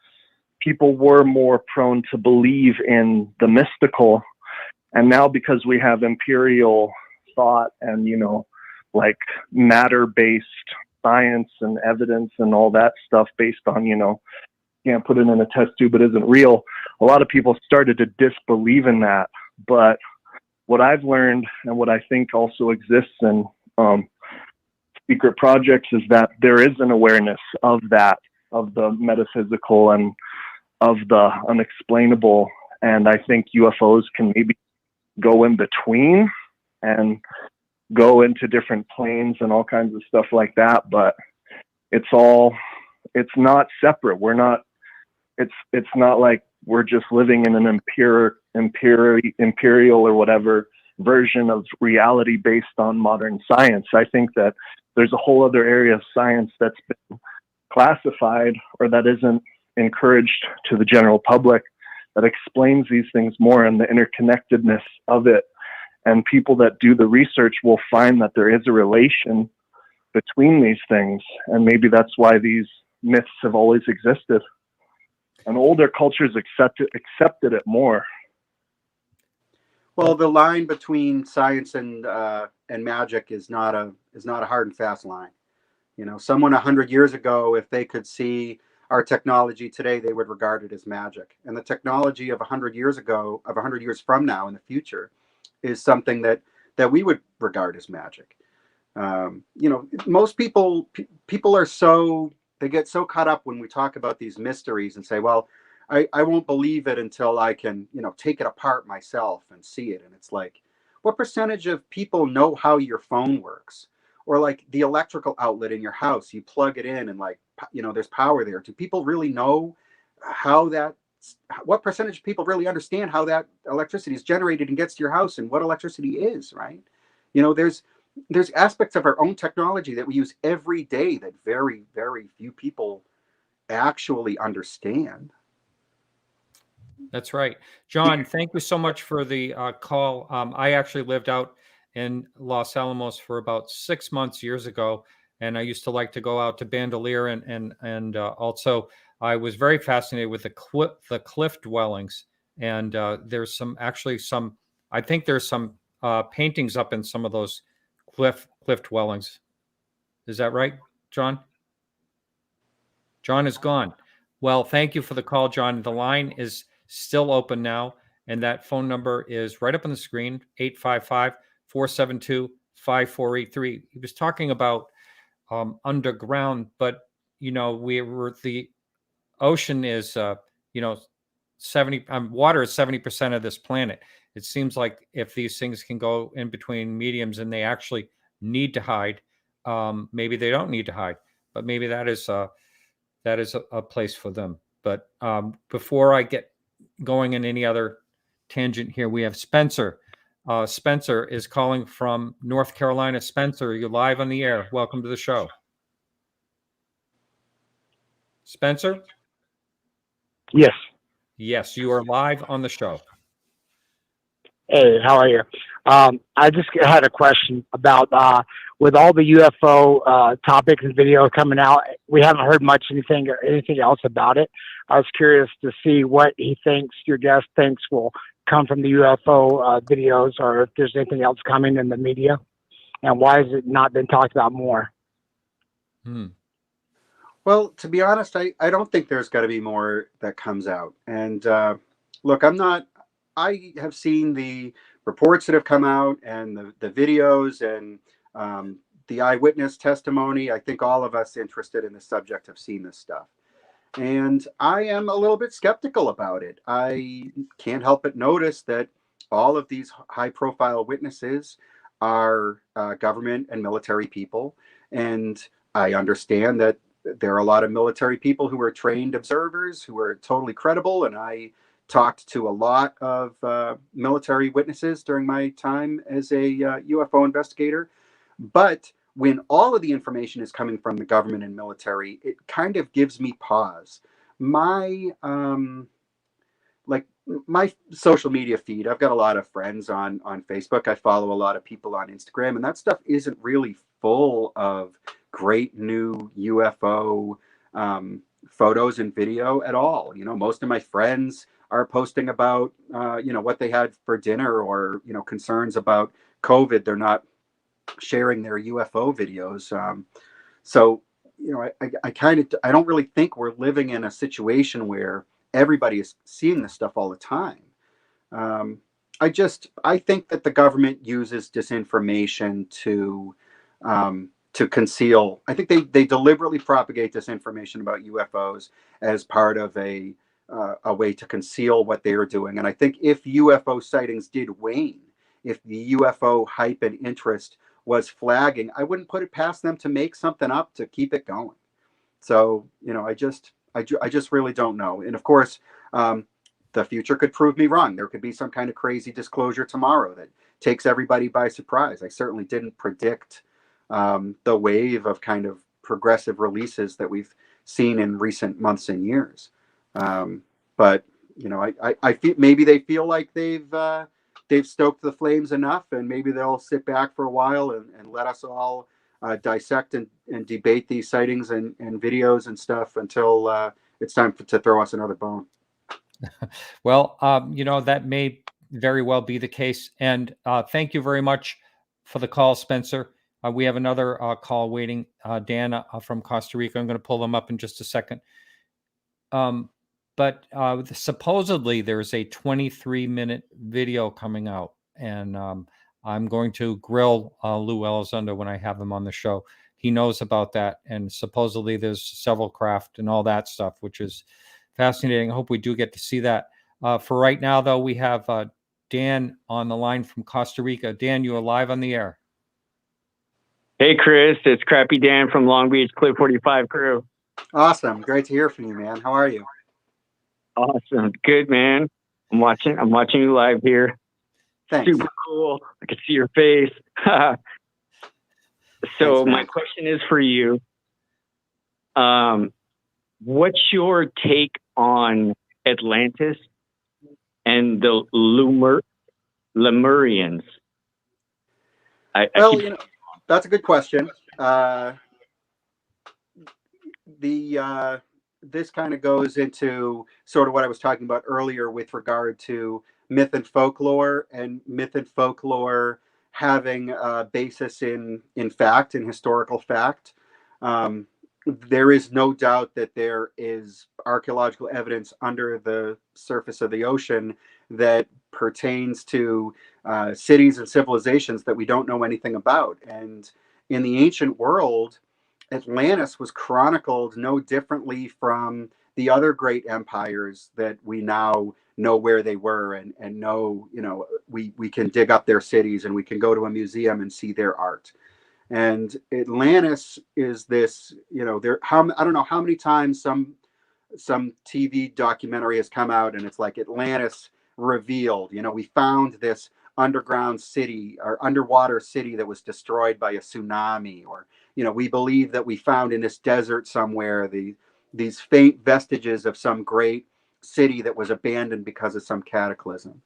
E: people were more prone to believe in the mystical. And now, because we have imperial thought and, you know, like matter-based science and evidence and all that stuff based on, you know, can't put it in a test tube, it isn't real. A lot of people started to disbelieve in that. But what I've learned, and what I think also exists in secret projects, is that there is an awareness of that, of the metaphysical and of the unexplainable. And I think UFOs can maybe go in between and go into different planes and all kinds of stuff like that. But it's not separate. It's not like we're just living in an imperial or whatever version of reality based on modern science. I think that there's a whole other area of science that's been classified or that isn't encouraged to the general public that explains these things more and the interconnectedness of it. And people that do the research will find that there is a relation between these things. And maybe that's why these myths have always existed. And older cultures accepted it more.
B: Well, the line between science and magic is not a hard and fast line. You know, someone 100 years ago, if they could see our technology today, they would regard it as magic. And the technology of 100 years ago, of 100 years from now in the future, is something that we would regard as magic. Most people are they get so caught up when we talk about these mysteries and say, well, I won't believe it until I can, take it apart myself and see it. And it's like, what percentage of people know how your phone works? Or like the electrical outlet in your house, you plug it in and there's power there. Do people really know what percentage of people really understand how that electricity is generated and gets to your house and what electricity is, right? There's aspects of our own technology that we use every day that very, very few people actually understand.
A: That's right. John, thank you so much for the call. I actually lived out in Los Alamos for about 6 months years ago, and I used to like to go out to Bandelier, and also I was very fascinated with the cliff dwellings. And there's some I think there's some paintings up in some of those cliff dwellings. Is that right, John? John is gone. Well, thank you for the call, John. The line is still open now, and that phone number is right up on the screen, 855-472-5483. He was talking about underground, but the ocean is 70 water is 70% of this planet. It seems like if these things can go in between mediums and they actually need to hide, maybe they don't need to hide, but maybe that is a place for them. But before I get going in any other tangent here, we have Spencer. Spencer is calling from North Carolina. Spencer, you're live on the air. Welcome to the show. Spencer?
F: Yes.
A: Yes, you are live on the show.
F: Hey, how are you? I just had a question about with all the UFO topics and videos coming out. We haven't heard anything else about it. I was curious to see what your guest thinks will come from the UFO videos, or if there's anything else coming in the media, and why has it not been talked about more?
B: Well, to be honest, I don't think there's got to be more that comes out. And look, I have seen the reports that have come out and the videos and the eyewitness testimony. I think all of us interested in the subject have seen this stuff. And I am a little bit skeptical about it. I can't help but notice that all of these high-profile witnesses are government and military people. And I understand that there are a lot of military people who are trained observers who are totally credible. And I talked to a lot of military witnesses during my time as a UFO investigator. But when all of the information is coming from the government and military, it kind of gives me pause. My social media feed, I've got a lot of friends on Facebook. I follow a lot of people on Instagram, and that stuff isn't really full of great new UFO photos and video at all. Most of my friends are posting about what they had for dinner, or concerns about COVID. They're not sharing their UFO videos. I don't really think we're living in a situation where everybody is seeing this stuff all the time. I think that the government uses disinformation to conceal. I think they deliberately propagate disinformation about UFOs as part of a way to conceal what they are doing. And I think if UFO sightings did wane, if the UFO hype and interest was flagging, I wouldn't put it past them to make something up to keep it going. So, I just really don't know. And of course, the future could prove me wrong. There could be some kind of crazy disclosure tomorrow that takes everybody by surprise. I certainly didn't predict the wave of kind of progressive releases that we've seen in recent months and years. But I feel maybe they feel like they've stoked the flames enough, and maybe they'll sit back for a while and let us all dissect and debate these sightings and videos and stuff until it's time to throw us another bone.
A: Well, that may very well be the case. And thank you very much for the call, Spencer. We have another call waiting, Dan from Costa Rica. I'm going to pull them up in just a second. But supposedly there's a 23-minute video coming out and I'm going to grill Lou Elizondo when I have him on the show. He knows about that, and supposedly there's several craft and all that stuff, which is fascinating. I hope we do get to see that. For right now, though, we have Dan on the line from Costa Rica. Dan, you are live on the air.
G: Hey, Chris, it's Crappy Dan from Long Beach, Clip 45 crew.
B: Awesome. Great to hear from you, man. How are you?
G: Awesome. Good, man. I'm watching you live here.
B: Thanks.
G: Super cool. I can see your face. So
B: Thanks,
G: my question is for you. What's your take on Atlantis and the Lemurians?
B: That's a good question. This kind of goes into sort of what I was talking about earlier with regard to myth and folklore, and myth and folklore having a basis in fact, in historical fact. There is no doubt that there is archaeological evidence under the surface of the ocean that pertains to cities and civilizations that we don't know anything about. And in the ancient world, Atlantis was chronicled no differently from the other great empires that we now know where they were, and know, we can dig up their cities and we can go to a museum and see their art. And Atlantis is this, I don't know how many times some TV documentary has come out and it's like Atlantis revealed. We found this underground city or underwater city that was destroyed by a tsunami, or we believe that we found in this desert somewhere these faint vestiges of some great city that was abandoned because of some cataclysm.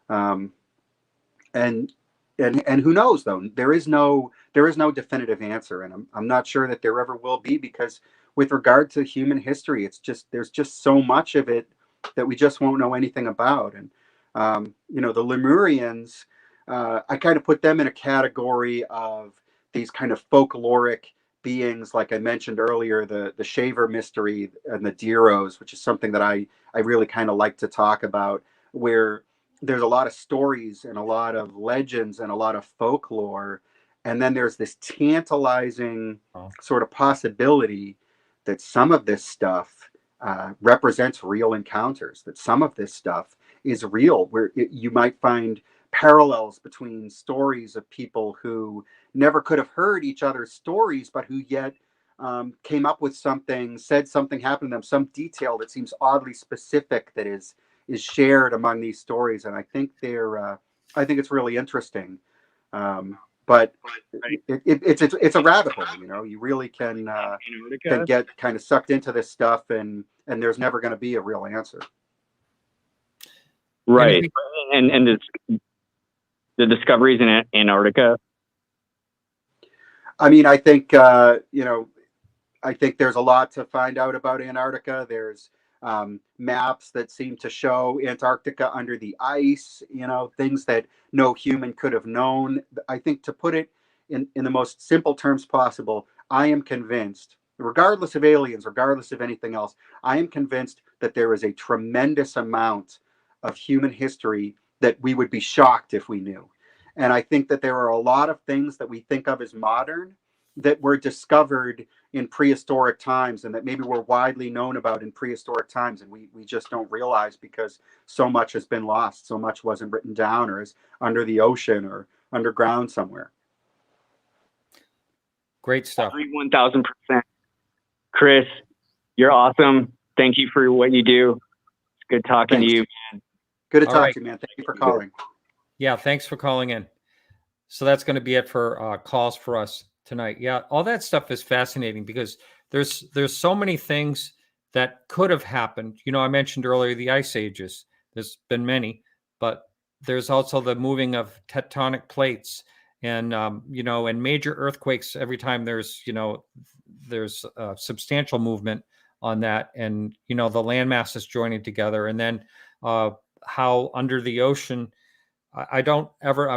B: And who knows, though? There is no definitive answer, and I'm not sure that there ever will be, because with regard to human history, there's just so much of it that we just won't know anything about. And the Lemurians, I kind of put them in a category of these kind of folkloric beings, like I mentioned earlier, the Shaver mystery and the Diros, which is something that I really kind of like to talk about, where there's a lot of stories and a lot of legends and a lot of folklore, and then there's this tantalizing sort of possibility that some of this stuff represents real encounters, that some of this stuff is real, where you might find parallels between stories of people who never could have heard each other's stories, but who yet came up with something, said something happened to them, some detail that seems oddly specific that is shared among these stories. And I think it's really interesting. But it's a rabbit hole, you really can get kind of sucked into this stuff, and there's never going to be a real answer.
G: Right. And the discoveries in Antarctica.
B: I mean, I think I think there's a lot to find out about Antarctica. There's maps that seem to show Antarctica under the ice, things that no human could have known. I think, to put it in the most simple terms possible, I am convinced, regardless of aliens, regardless of anything else, I am convinced that there is a tremendous amount of human history that we would be shocked if we knew. And I think that there are a lot of things that we think of as modern that were discovered in prehistoric times, and that maybe were widely known about in prehistoric times, and we just don't realize, because so much has been lost, so much wasn't written down, or is under the ocean or underground somewhere.
A: Great stuff.
G: 1000%. Chris, you're awesome. Thank you for what you do. It's good talking to you, man.
B: Good to talk to you, man. Thank you for calling.
A: Yeah, thanks for calling in. So that's going to be it for calls for us tonight. Yeah, all that stuff is fascinating, because there's so many things that could have happened. I mentioned earlier the ice ages. There's been many, but there's also the moving of tectonic plates, and and major earthquakes. Every time there's substantial movement on that, and the land masses joining together, and then how under the ocean, I've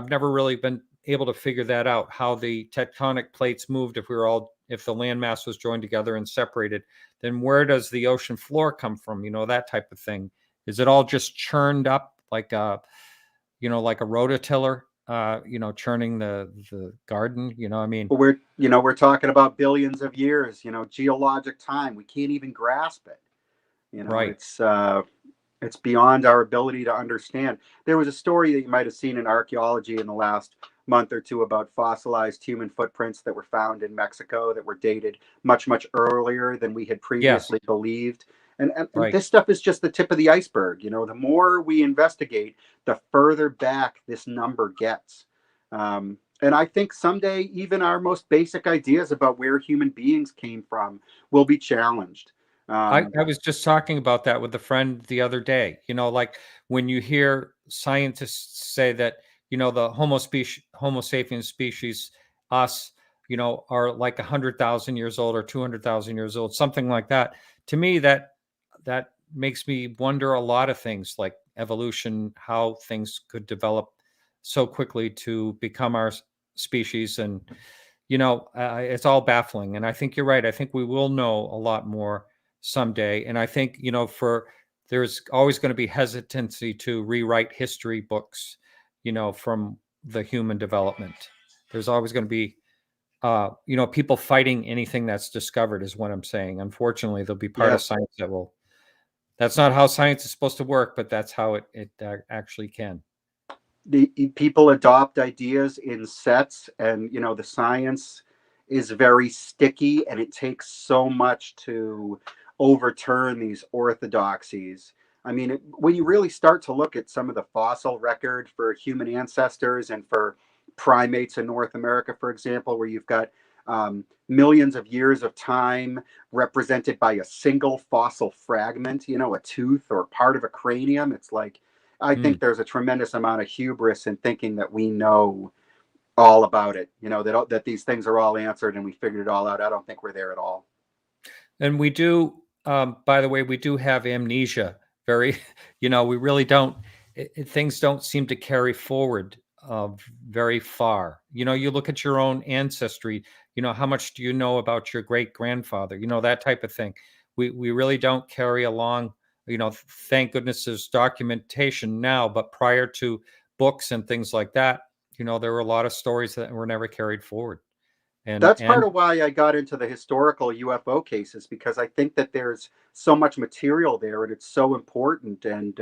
A: never really been able to figure that out, how the tectonic plates moved. If the landmass was joined together and separated, then where does the ocean floor come from? That type of thing. Is it all just churned up like like a rototiller, churning the garden. I mean,
B: But we're talking about billions of years, geologic time. We can't even grasp it.
A: right.
B: It's beyond our ability to understand. There was a story that you might have seen in archaeology in the last month or two about fossilized human footprints that were found in Mexico that were dated much, much earlier than we had previously believed. And
A: Right.
B: this stuff is just the tip of the iceberg. The more we investigate, the further back this number gets. And I think someday even our most basic ideas about where human beings came from will be challenged.
A: I was just talking about that with a friend the other day. Like when you hear scientists say that, the Homo sapiens species, us, are like 100,000 years old or 200,000 years old, something like that. To me, that makes me wonder a lot of things, like evolution, how things could develop so quickly to become our species. And, it's all baffling. And I think you're right. I think we will know a lot more someday. And I think, there's always going to be hesitancy to rewrite history books, from the human development. There's always going to be, people fighting anything that's discovered is what I'm saying. Unfortunately, there'll be part of science that's not how science is supposed to work, but that's how it actually can.
B: The people adopt ideas in sets, and the science is very sticky, and it takes so much to overturn these orthodoxies. I mean, when you really start to look at some of the fossil record for human ancestors and for primates in North America, for example, where you've got millions of years of time represented by a single fossil fragment, a tooth or part of a cranium, it's like, I think there's a tremendous amount of hubris in thinking that we know all about it, that these things are all answered and we figured it all out. I don't think we're there at all.
A: And we do, by the way, we do have amnesia. Very, we really don't, things don't seem to carry forward very far. You look at your own ancestry, how much do you know about your great grandfather, that type of thing. We really don't carry along, thank goodness there's documentation now, but prior to books and things like that, there were a lot of stories that were never carried forward. And
B: that's part of why I got into the historical UFO cases, because I think that there's so much material there and it's so important, and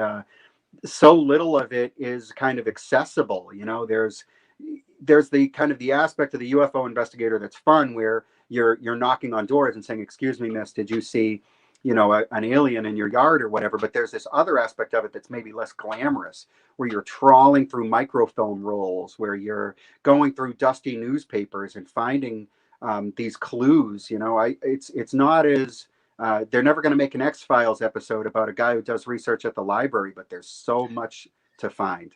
B: so little of it is kind of accessible. There's the kind of the aspect of the UFO investigator that's fun, where you're knocking on doors and saying, "Excuse me, miss, did you see, an alien in your yard or whatever?" But there's this other aspect of it that's maybe less glamorous, where you're trawling through microfilm rolls, where you're going through dusty newspapers and finding these clues. It's not as they're never going to make an X-Files episode about a guy who does research at the library, but there's so much to find.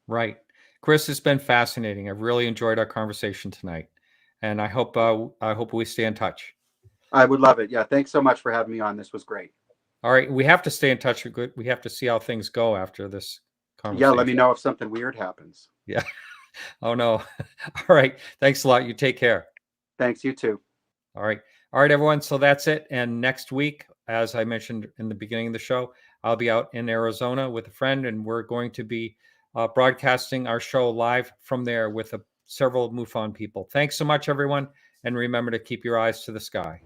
A: Right. Chris, it's been fascinating. I've really enjoyed our conversation tonight, and I hope we stay in touch.
B: I would love it. Yeah. Thanks so much for having me on. This was great.
A: All right. We have to stay in touch. We have to see how things go after this conversation.
B: Yeah. Let me know if something weird happens.
A: Yeah. Oh, no. All right. Thanks a lot. You take care.
B: Thanks. You too.
A: All right. All right, everyone. So that's it. And next week, as I mentioned in the beginning of the show, I'll be out in Arizona with a friend, and we're going to be broadcasting our show live from there with several MUFON people. Thanks so much, everyone. And remember to keep your eyes to the sky.